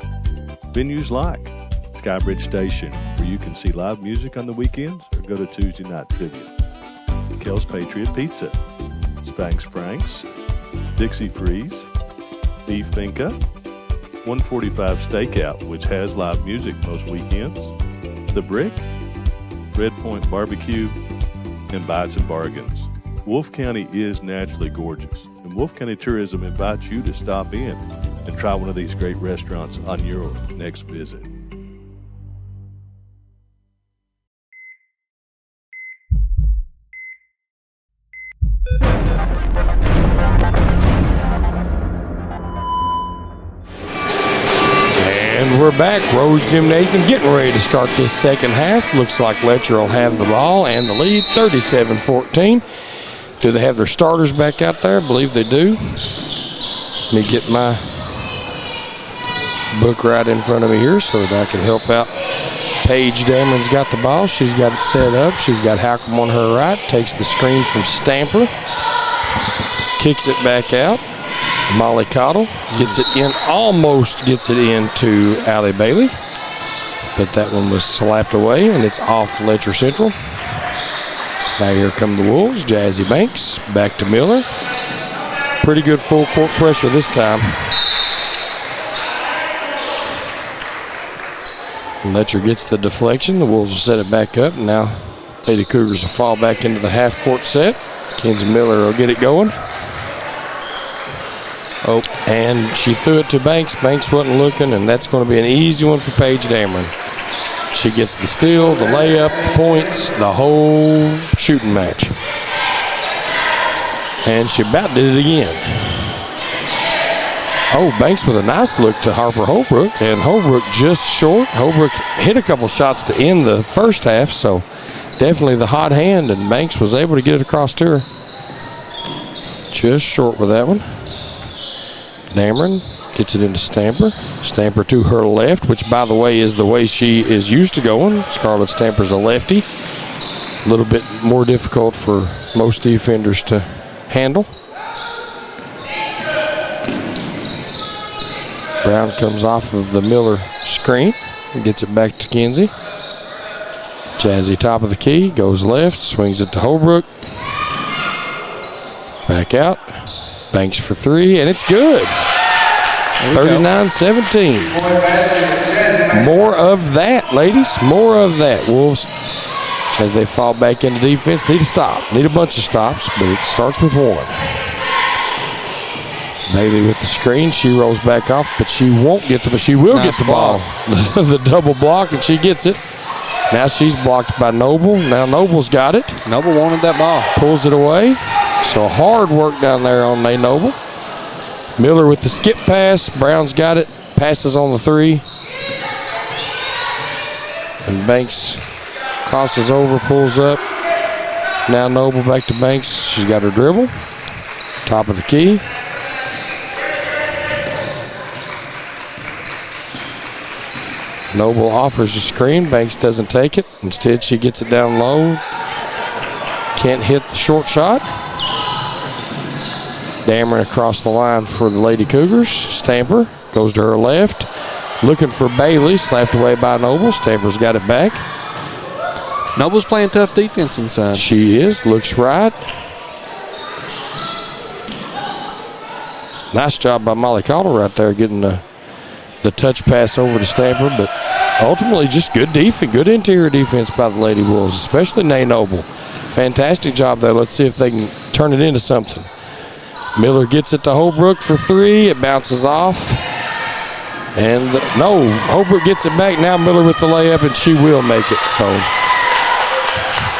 Venues like Skybridge Station, where you can see live music on the weekends or go to Tuesday night trivia. Kel's Patriot Pizza, Spanx Frank's, Dixie Freeze, Beef Finca, 145 Stakeout, which has live music most weekends, The Brick, Red Point Barbecue, and Bites and Bargains. Wolfe County is naturally gorgeous, and Wolfe County Tourism invites you to stop in and try one of these great restaurants on your next visit. And we're back. Rose Gymnasium getting ready to start this second half. Looks like Letcher will have the ball and the lead, 37-14. Do they have their starters back out there? I believe they do. Let me get my book right in front of me here so that I can help out. Paige Dameron's got the ball. She's got it set up. She's got Halcomb on her right. Takes the screen from Stamper. Kicks it back out. Molly Cottle gets it in, almost gets it into Allie Bailey. But that one was slapped away, and it's off Letcher Central. Now here come the Wolves. Jazzy Banks back to Miller. Pretty good full court pressure this time. Letcher gets the deflection. The Wolves will set it back up. And now Lady Cougars will fall back into the half court set. Kenzie Miller will get it going. Oh, and she threw it to Banks. Banks wasn't looking, and that's going to be an easy one for Paige Dameron. She gets the steal, the layup, the points, the whole shooting match. And she about did it again. Oh, Banks with a nice look to Harper Holbrook, and Holbrook just short. Holbrook hit a couple shots to end the first half, so definitely the hot hand, and Banks was able to get it across to her. Just short with that one. Dameron gets it into Stamper. Stamper to her left, which, by the way, is the way she is used to going. Scarlett Stamper's a lefty. A little bit more difficult for most defenders to handle. Brown comes off of the Miller screen and gets it back to Kinsey. Jazzy top of the key, goes left, swings it to Holbrook. Back out. Banks for three, and it's good. 39-17. More of that, ladies. More of that. Wolves, as they fall back into defense, need a stop. Need a bunch of stops, but it starts with one. Bailey with the screen. She rolls back off, but she won't get the, but she will get the ball. The double block, and she gets it. Now she's blocked by Noble. Now Noble's got it. Noble wanted that ball. Pulls it away. So hard work down there on May Noble. Miller with the skip pass. Brown's got it. Passes on the three. And Banks crosses over, pulls up. Now Noble back to Banks. She's got her dribble. Top of the key. Noble offers a screen. Banks doesn't take it. Instead, she gets it down low. Can't hit the short shot. Dameron across the line for the Lady Cougars. Stamper goes to her left. Looking for Bailey. Slapped away by Noble. Stamper's got it back. Noble's playing tough defense inside. She is. Looks right. Nice job by Molly Cottle right there getting the touch pass over to Stamper, but ultimately just good defense, good interior defense by the Lady Wolves, especially Nay Noble. Fantastic job there. Let's see if they can turn it into something. Miller gets it to Holbrook for 3. It bounces off. And no, Holbrook gets it back. Now Miller with the layup, and she will make it. So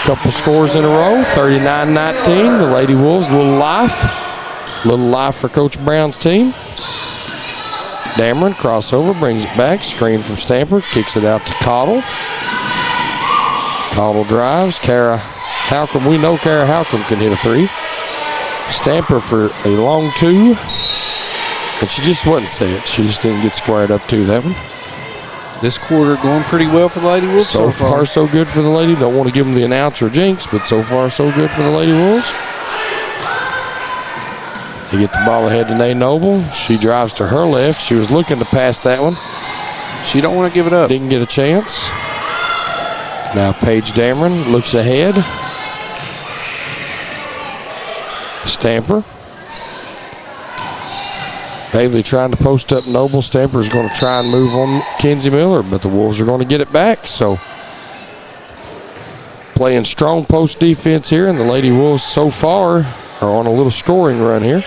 couple scores in a row, 39-19. The Lady Wolves, a little life for Coach Brown's team. Dameron, crossover, brings it back. Screen from Stamper, kicks it out to Cottle. Cottle drives. Kara Halcomb, we know Kara Halcomb can hit a 3. Stamper for a long 2. But she just wasn't set. She just didn't get squared up to that one. This quarter going pretty well for the Lady Wolves. So far, so good for the Lady. Don't want to give them the announcer jinx, but so far, so good for the Lady Wolves. They get the ball ahead to Nay Noble. She drives to her left. She was looking to pass that one. She don't want to give it up. Didn't get a chance. Now Paige Dameron looks ahead. Stamper. Bailey trying to post up Noble. Stamper is going to try and move on Kenzie Miller, but the Wolves are going to get it back. So playing strong post defense here, and the Lady Wolves so far are on a little scoring run here.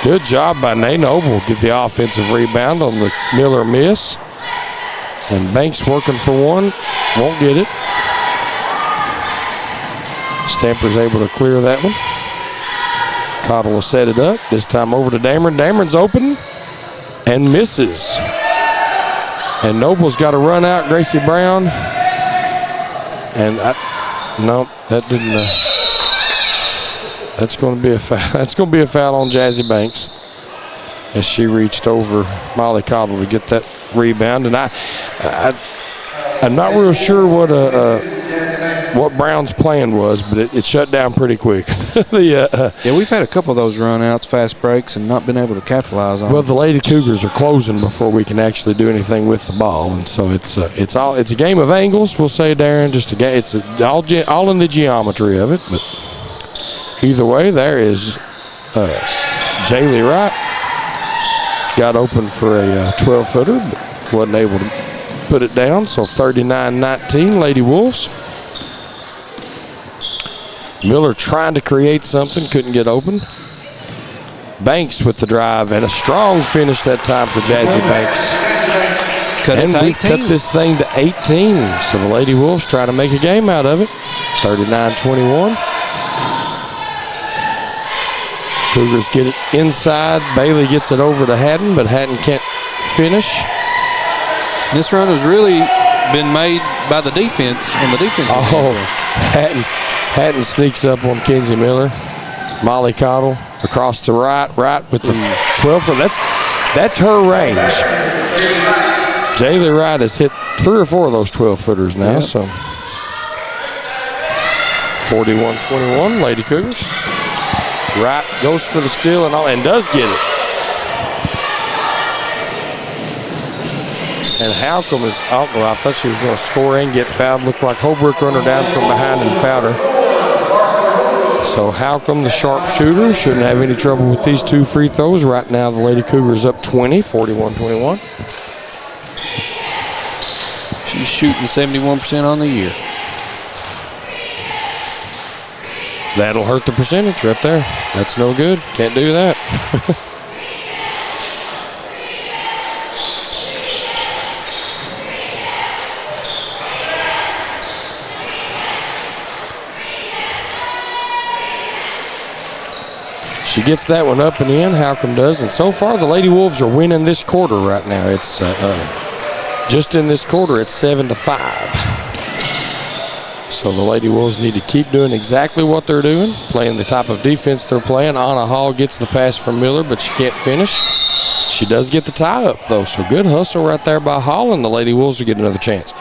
Good job by Nay Noble. Get the offensive rebound on the Miller miss. And Banks working for one. Won't get it. Stamper's able to clear that one. Cottle will set it up. This time over to Dameron. Dameron's open and misses. And Noble's got to run out. Gracie Brown. And no, that didn't. That's going to be a foul. That's going to be a foul on Jazzy Banks as she reached over Molly Cottle to get that rebound. And I'm not real sure what Brown's plan was, but it shut down pretty quick. Yeah, we've had a couple of those run-outs, fast breaks, and not been able to capitalize on Well, them. the Lady Cougars are closing before we can actually do anything with the ball, and so it's a game of angles. We'll say, Darren, just a game. It's all in the geometry of it, but either way, there is Jaylee Wright got open for a 12-footer, but wasn't able to put it down. So 39-19, Lady Wolves. Miller trying to create something, couldn't get open. Banks with the drive, and a strong finish that time for Jazzy Banks. And we cut this thing to 18. So the Lady Wolves try to make a game out of it. 39-21. Cougars get it inside. Bailey gets it over to Hatton, but Hatton can't finish. This run has really been made by the defense on the defense. Hatton sneaks up on Kenzie Miller. Molly Cottle across to Wright with the 12-foot. That's her range. Jaylee Wright has hit 3 or 4 of those 12-footers now. So 41-21, Lady Cougars. Wright goes for the steal and does get it. And Halcomb is out. Well, I thought she was going to score and get fouled. Looked like Holbrook run her down from behind and fouled her. So Halcomb, the sharpshooter, shouldn't have any trouble with these 2 free throws. Right now, the Lady Cougars up 20, 41-21. She's shooting 71% on the year. That'll hurt the percentage right there. That's no good. Can't do that. She gets that one up and in. Halcomb does. And so far, the Lady Wolves are winning this quarter right now. It's just in this quarter, it's 7-5. So the Lady Wolves need to keep doing exactly what they're doing, playing the type of defense they're playing. Anna Hall gets the pass from Miller, but she can't finish. She does get the tie up, though, so good hustle right there by Hall, and the Lady Wolves will get another chance.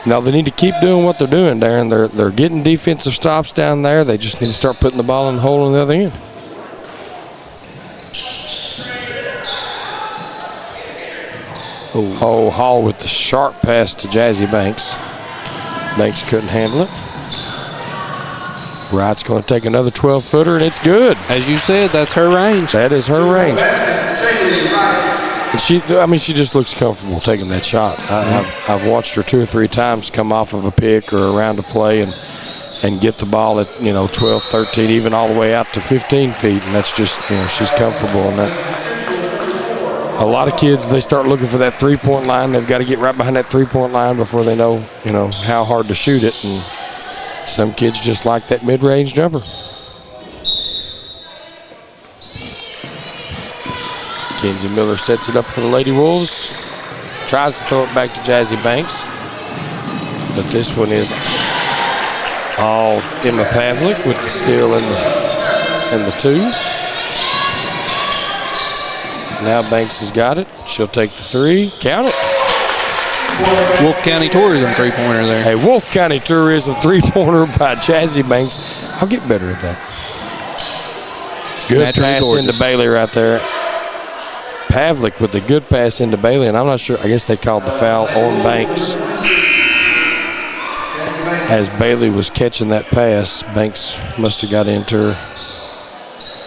Now they need to keep doing what they're doing, Darren. They're getting defensive stops down there. They just need to start putting the ball in the hole on the other end. Oh, Hall with the sharp pass to Jazzy Banks. Banks couldn't handle it. Wright's going to take another 12-footer, and it's good. As you said, that's her range. That is her range. And she just looks comfortable taking that shot. I've watched her 2 or 3 times come off of a pick or around a play and get the ball at 12, 13, even all the way out to 15 feet, and that's just she's comfortable in that. A lot of kids, they start looking for that 3-point line. They've got to get right behind that 3-point line before they know how hard to shoot it. And some kids just like that mid-range jumper. Kenzie Miller sets it up for the Lady Wolves. Tries to throw it back to Jazzy Banks. But this one is all Emma Pavlik with the steal and the 2. Now Banks has got it. She'll take the 3. Count it. Wolfe County Tourism 3-pointer there. Hey, Wolfe County Tourism 3-pointer by Jazzy Banks. I'll get better at that. Good Naturally pass gorgeous. into Bailey right there. Pavlik with a good pass into Bailey, and I'm not sure. I guess they called the foul on Banks. As Bailey was catching that pass, Banks must have got into her.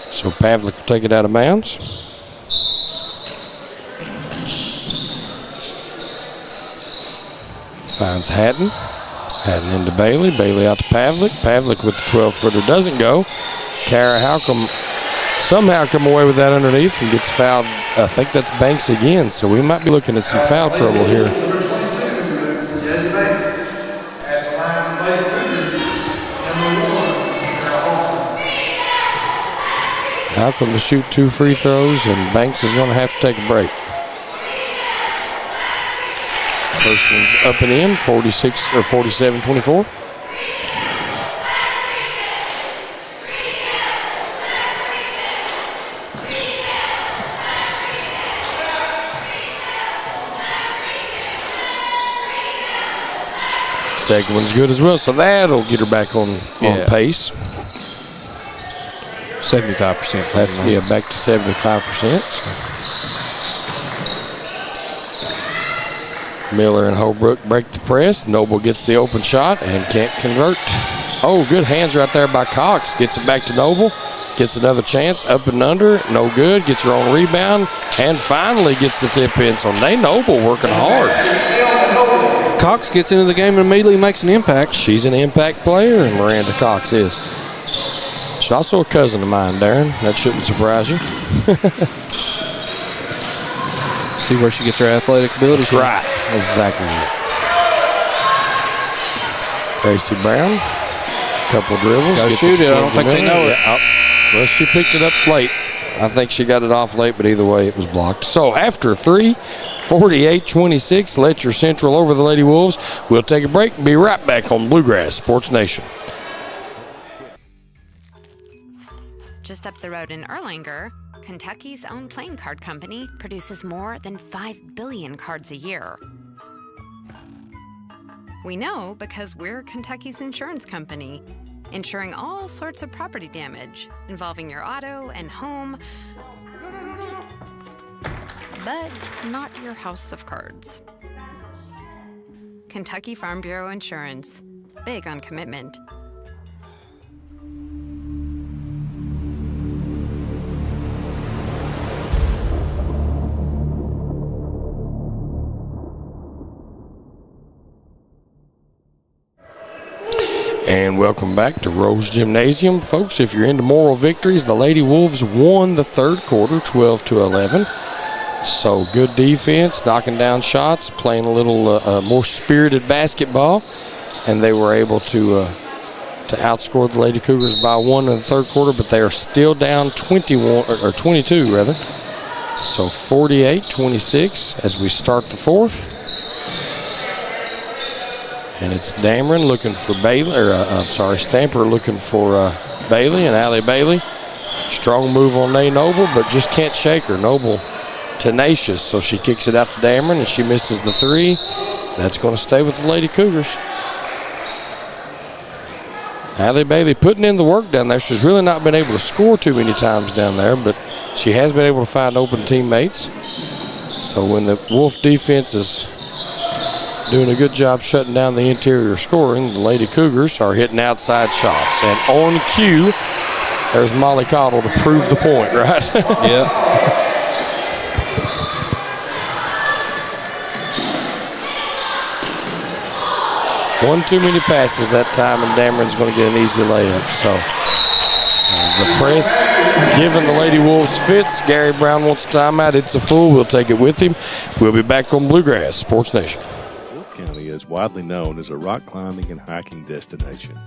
So Pavlik will take it out of bounds. Finds Hatton. Hatton into Bailey. Bailey out to Pavlik. Pavlik with the 12-footer doesn't go. Kara Halcomb somehow come away with that underneath and gets fouled. I think that's Banks again, so we might be looking at some foul trouble here. Number 22, that's Jazzy Banks. At the line of Lady Cougars, number 1, Kara Halcomb to shoot 2 free throws, and Banks is going to have to take a break. First one's up and in, 47-24. Second one's good as well, so that'll get her back on pace. 75%. That's back to 75%. So. Miller and Holbrook break the press. Noble gets the open shot and can't convert. Oh, good hands right there by Cox. Gets it back to Noble. Gets another chance. Up and under. No good. Gets her own rebound. And finally gets the tip in. So Nay Noble working hard. Cox gets into the game and immediately makes an impact. She's an impact player, and Miranda Cox is. She's also a cousin of mine, Darren. That shouldn't surprise you. See where she gets her athletic ability from. Right. Exactly it. Gracie Brown. Couple dribbles. Gotta shoot it. I don't think they know it. Well, she picked it up late. I think she got it off late, but either way, it was blocked. So after 3, 48-26, Letcher Central over the Lady Wolves. We'll take a break and be right back on Bluegrass Sports Nation. Just up the road in Erlanger, Kentucky's own playing card company produces more than 5 billion cards a year. We know because we're Kentucky's insurance company, insuring all sorts of property damage involving your auto and home, but not your house of cards. Kentucky Farm Bureau Insurance, big on commitment. And welcome back to Rose Gymnasium. Folks, if you're into moral victories, the Lady Wolves won the third quarter 12-11. So good defense, knocking down shots, playing a little more spirited basketball, and they were able to outscore the Lady Cougars by 1 in the third quarter, but they are still down 22 rather. So 48-26 as we start the fourth. And it's Dameron looking for Bailey, Stamper looking for Bailey and Allie Bailey. Strong move on Nay Noble, but just can't shake her. Noble tenacious, so she kicks it out to Dameron, and she misses the three. That's going to stay with the Lady Cougars. Allie Bailey putting in the work down there. She's really not been able to score too many times down there, but she has been able to find open teammates. So when the Wolf defense is doing a good job shutting down the interior scoring, the Lady Cougars are hitting outside shots. And on cue, there's Molly Cottle to prove the point, right? Yeah. One too many passes that time, and Dameron's going to get an easy layup. So the press giving the Lady Wolves fits. Gary Brown wants a timeout. It's a full. We'll take it with him. We'll be back on Bluegrass Sports Nation. Wolfe County is widely known as a rock climbing and hiking destination,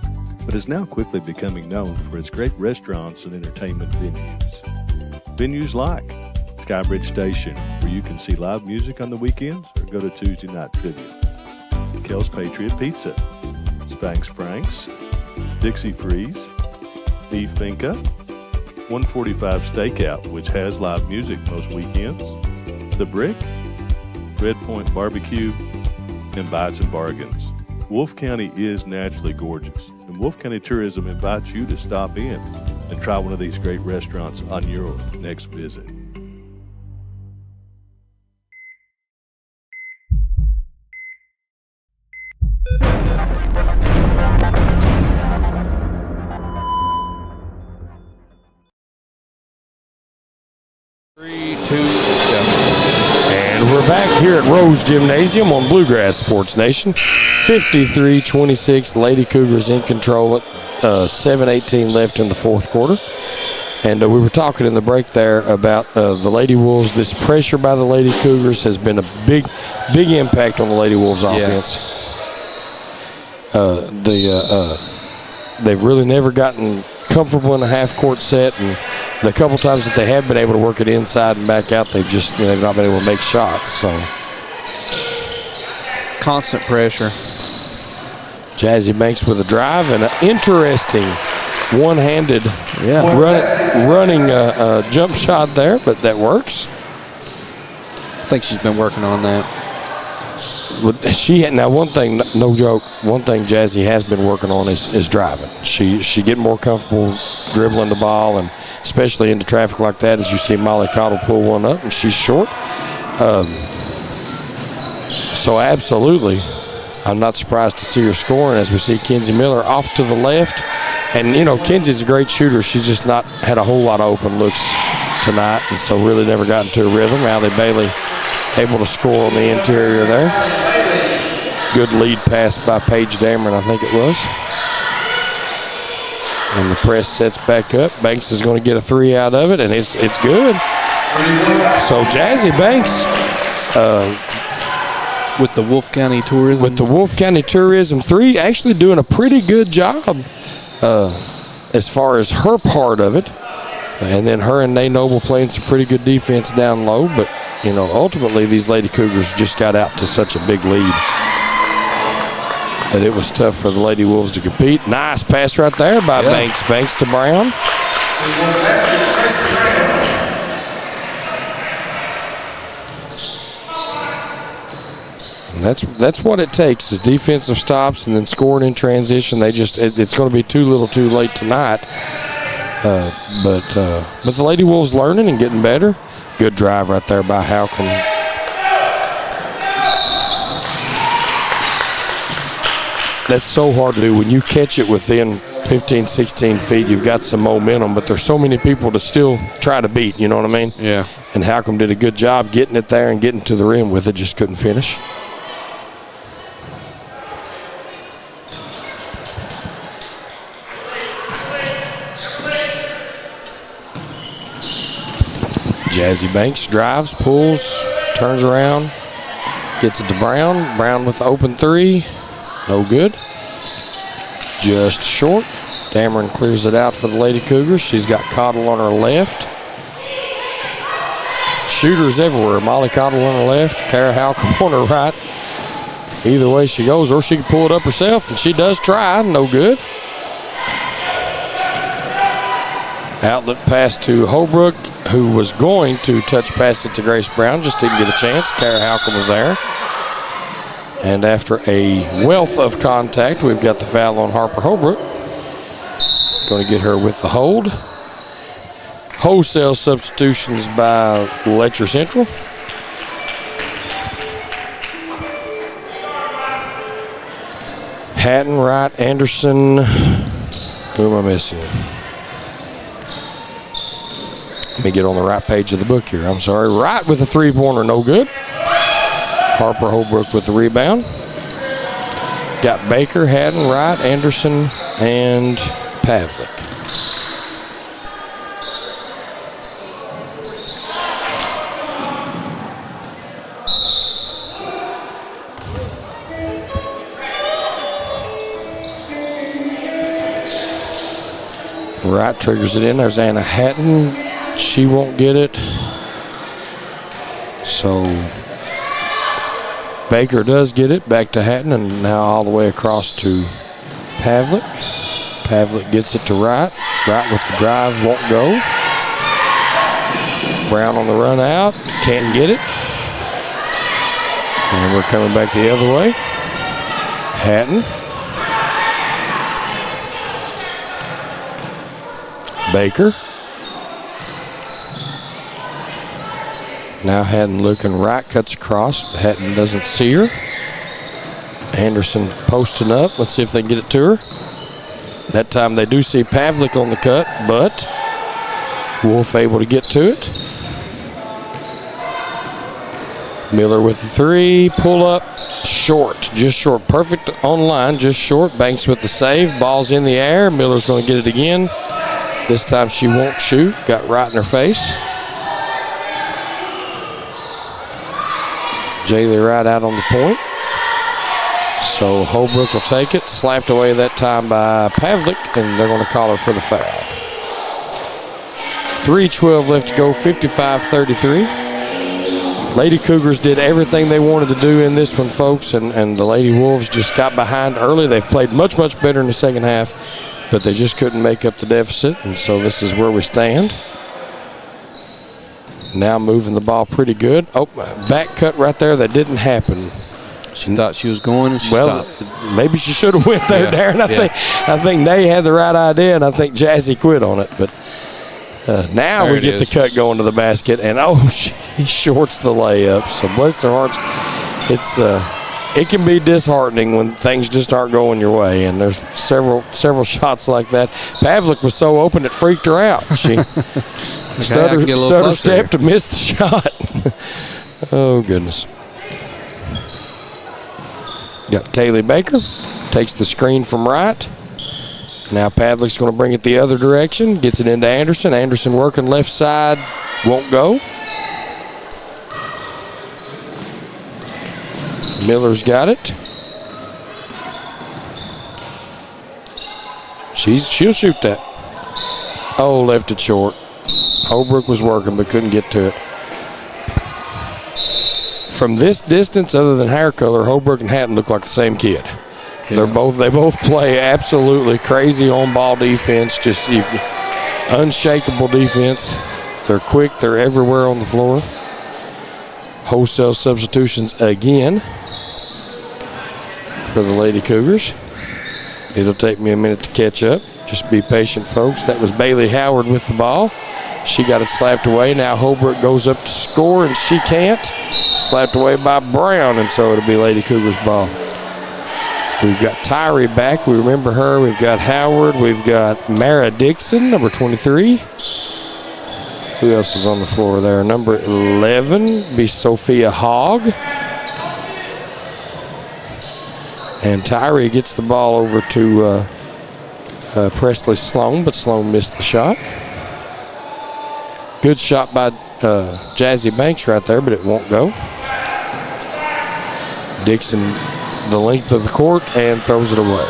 but is now quickly becoming known for its great restaurants and entertainment venues. Venues like Skybridge Station, where you can see live music on the weekends or go to Tuesday night trivia. Kel's Patriot Pizza, Spanx Frank's, Dixie Freeze, E Finca, 145 Stakeout, which has live music most weekends, The Brick, Red Point Barbecue, and Bites and Bargains. Wolfe County is naturally gorgeous, and Wolfe County Tourism invites you to stop in and try one of these great restaurants on your next visit. And we're back here at Rose Gymnasium on Bluegrass Sports Nation. 53-26, Lady Cougars in control at 7:18 left in the fourth quarter. And we were talking in the break there about the Lady Wolves. This pressure by the Lady Cougars has been a big impact on the Lady Wolves offense. They've really never gotten comfortable in a half-court set, and the couple times that they have been able to work it inside and back out, they've just they've not been able to make shots. So constant pressure. Jazzy Banks with a drive and an interesting one-handed running jump shot there, but that works. I think she's been working on that. Now one thing, no joke, one thing Jazzy has been working on is driving. She getting more comfortable dribbling the ball, and especially into traffic like that, as you see Molly Cottle pull one up, and she's short. So absolutely, I'm not surprised to see her scoring as we see Kenzie Miller off to the left. And, you know, Kenzie's a great shooter. She's just not had a whole lot of open looks tonight, and so really never got into a rhythm. Allie Bailey able to score on the interior there. Good lead pass by Paige Dameron, I think it was. And the press sets back up. Banks is going to get a three out of it, and it's good. So Jazzy Banks with the Wolfe County Tourism. With the Wolfe County Tourism 3, actually doing a pretty good job as far as her part of it. And then her and Nay Noble playing some pretty good defense down low. But, you know, ultimately these Lady Cougars just got out to such a big lead that it was tough for the Lady Wolves to compete. Nice pass right there by Banks. Banks to Brown. And that's what it takes is defensive stops and then scoring in transition. It's going to be too little too late tonight. But the Lady Wolves learning and getting better. Good drive right there by Halcomb. That's so hard to do. When you catch it within 15, 16 feet, you've got some momentum, but there's so many people to still try to beat, you know what I mean? Yeah. And Halcomb did a good job getting it there and getting to the rim with it, just couldn't finish. Jazzy Banks drives, pulls, turns around, gets it to Brown. Brown with the open three. No good. Just short. Dameron clears it out for the Lady Cougars. She's got Cottle on her left. Shooters everywhere. Molly Cottle on her left. Kara Halcomb on her right. Either way she goes, or she can pull it up herself, and she does try. No good. Outlet pass to Holbrook, who was going to touch pass it to Grace Brown, just didn't get a chance. Kara Halcomb was there. And after a wealth of contact, we've got the foul on Harper Holbrook. Going to get her with the hold. Wholesale substitutions by Letcher Central. Hatton, Wright, Anderson. Who am I missing? Let me get on the right page of the book here. I'm sorry. Wright with a three-pointer, no good. Harper Holbrook with the rebound. Got Baker, Hatton, Wright, Anderson, and Pavlik. Wright triggers it in. There's Anna Hatton. She won't get it. So Baker does get it. Back to Hatton, and now all the way across to Pavlik. Pavlik gets it to Wright. Wright with the drive, won't go. Brown on the run out, can't get it. And we're coming back the other way. Hatton. Baker. Now Hatton looking right, cuts across. Hatton doesn't see her. Anderson posting up. Let's see if they can get it to her. That time they do see Pavlik on the cut, but Wolfe able to get to it. Miller with the three, pull up, short, just short. Perfect on line, just short. Banks with the save, ball's in the air. Miller's going to get it again. This time she won't shoot, got right in her face. Jaylee Wright out on the point. So Holbrook will take it, slapped away that time by Pavlik, and they're going to call her for the foul. 3:12 left to go, 55-33. Lady Cougars did everything they wanted to do in this one, folks, and the Lady Wolves just got behind early. They've played much, much better in the second half, but they just couldn't make up the deficit, and so this is where we stand. Now moving the ball pretty good. Oh, back cut right there. That didn't happen. She thought she was going, and she stopped. Maybe she should have went there, Darren. I think Nay had the right idea, and I think Jazzy quit on it. But now there we get the cut going to the basket, and she shorts the layup. So bless their hearts. It can be disheartening when things just aren't going your way, and there's several shots like that. Pavlik was so open it freaked her out. She stutter stepped to miss the shot. Oh goodness. Got Kaylee Baker, takes the screen from Wright. Now Pavlik's going to bring it the other direction, gets it into Anderson. Anderson working left side, won't go. Miller's got it. She'll shoot that. Oh, left it short. Holbrook was working but couldn't get to it. From this distance, other than hair color, Holbrook and Hatton look like the same kid. Yeah. They both play absolutely crazy on-ball defense, just unshakable defense. They're quick. They're everywhere on the floor. Wholesale substitutions again for the Lady Cougars. It'll take me a minute to catch up. Just be patient, folks. That was Bailey Howard with the ball. She got it slapped away. Now Holbrook goes up to score, and she can't. Slapped away by Brown, and so it'll be Lady Cougars ball. We've got Tyree back. We remember her. We've got Howard. We've got Mara Dixon, number 23. Who else is on the floor there? Number 11 be Sophia Hogg. And Tyree gets the ball over to Presley Sloan, but Sloan missed the shot. Good shot by Jazzy Banks right there, but it won't go. Dixon the length of the court and throws it away.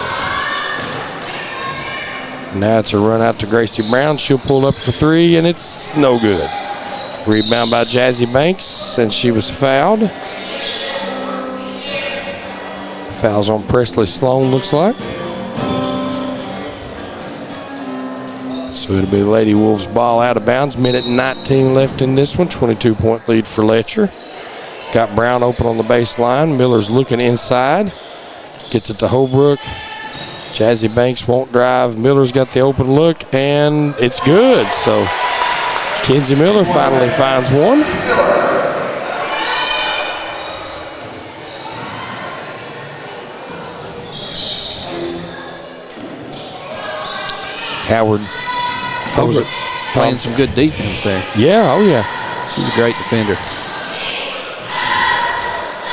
Now it's a run out to Gracie Brown. She'll pull up for three, and it's no good. Rebound by Jazzy Banks, and she was fouled. Fouls on Presley Sloan, looks like. So it'll be Lady Wolves ball out of bounds. Minute 19 left in this one. 22-point lead for Letcher. Got Brown open on the baseline. Miller's looking inside. Gets it to Holbrook. Jazzy Banks won't drive. Miller's got the open look, and it's good. So Kenzie Miller finally finds one. Howard throws it. Playing some good defense there. Yeah, oh yeah. She's a great defender.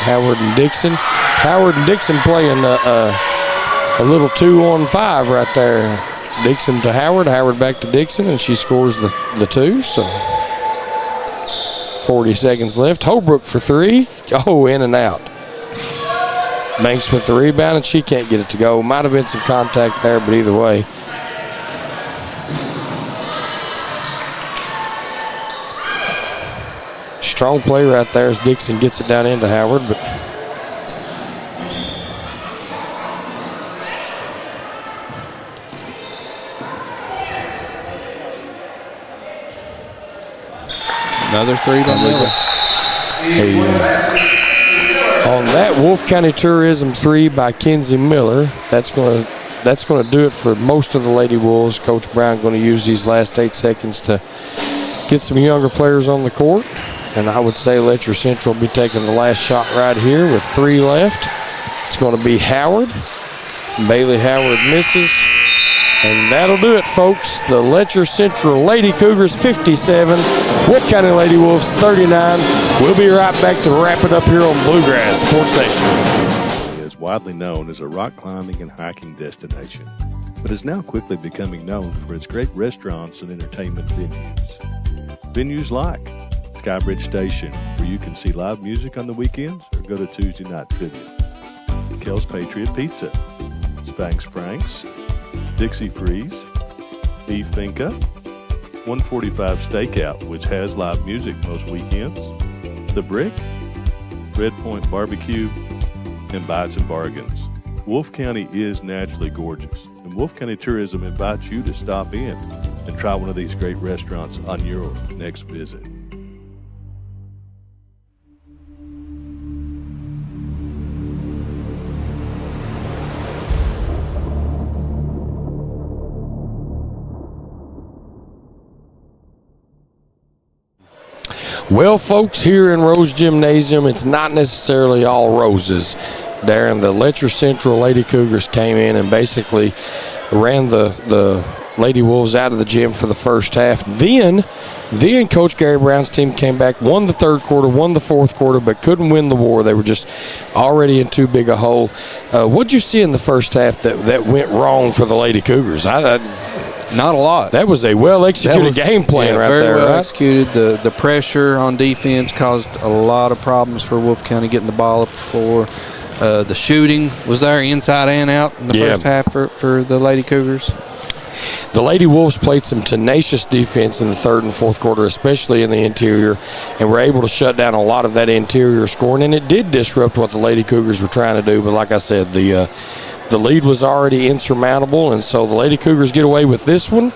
Howard and Dixon. Howard and Dixon playing a little 2-on-5 right there. Dixon to Howard, Howard back to Dixon, and she scores the 2. So 40 seconds left. Holbrook for 3. Oh, in and out. Banks with the rebound, and she can't get it to go. Might have been some contact there, but either way. Strong play right there as Dixon gets it down into Howard, but another 3 by Miller. On that Wolfe County Tourism 3 by Kenzie Miller, that's going to do it for most of the Lady Wolves. Coach Brown going to use these last 8 seconds to get some younger players on the court. And I would say Letcher Central will be taking the last shot right here with 3 left. It's going to be Howard. Bailey Howard misses. And that'll do it, folks. The Letcher Central Lady Cougars 57, Wolfe County Lady Wolves 39. We'll be right back to wrap it up here on Bluegrass Sports Nation. It is widely known as a rock climbing and hiking destination, but is now quickly becoming known for its great restaurants and entertainment venues. Venues like Skybridge Station, where you can see live music on the weekends or go to Tuesday night trivia. Kel's Patriot Pizza, Spanx Frank's, Dixie Freeze, E Finca, 145 Stakeout, which has live music most weekends, The Brick, Red Point Barbecue, and Bites and Bargains. Wolfe County is naturally gorgeous, and Wolfe County Tourism invites you to stop in and try one of these great restaurants on your next visit. Well, folks, here in Rose Gymnasium, it's not necessarily all roses. Darren, the Letcher Central Lady Cougars came in and basically ran the Lady Wolves out of the gym for the first half. Then Coach Gary Brown's team came back, won the third quarter, won the fourth quarter, but couldn't win the war. They were just already in too big a hole. What'd you see in the first half that went wrong for the Lady Cougars? Not a lot. That was a well-executed game plan right there. Very well right? executed. The pressure on defense caused a lot of problems for Wolfe County getting the ball up the floor. The shooting was there inside and out in the first half for the Lady Cougars. The Lady Wolves played some tenacious defense in the third and fourth quarter, especially in the interior, and were able to shut down a lot of that interior scoring, and it did disrupt what the Lady Cougars were trying to do. But like I said, the lead was already insurmountable, and so the Lady Cougars get away with this one,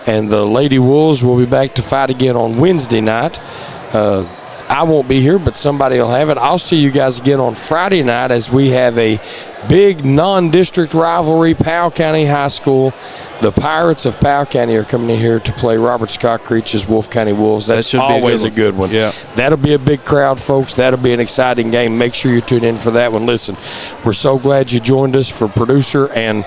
and the Lady Wolves will be back to fight again on Wednesday night. I won't be here, but somebody will have it. I'll see you guys again on Friday night as we have a big non-district rivalry. Powell County High School, the Pirates of Powell County are coming in here to play Robert Scott Creech's Wolfe County Wolves. That's always a good one. Yeah. That'll be a big crowd, folks. That'll be an exciting game. Make sure you tune in for that one. Listen, we're so glad you joined us for producer and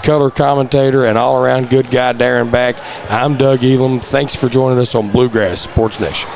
color commentator and all-around good guy Darren Back. I'm Doug Elam. Thanks for joining us on Bluegrass Sports Nation.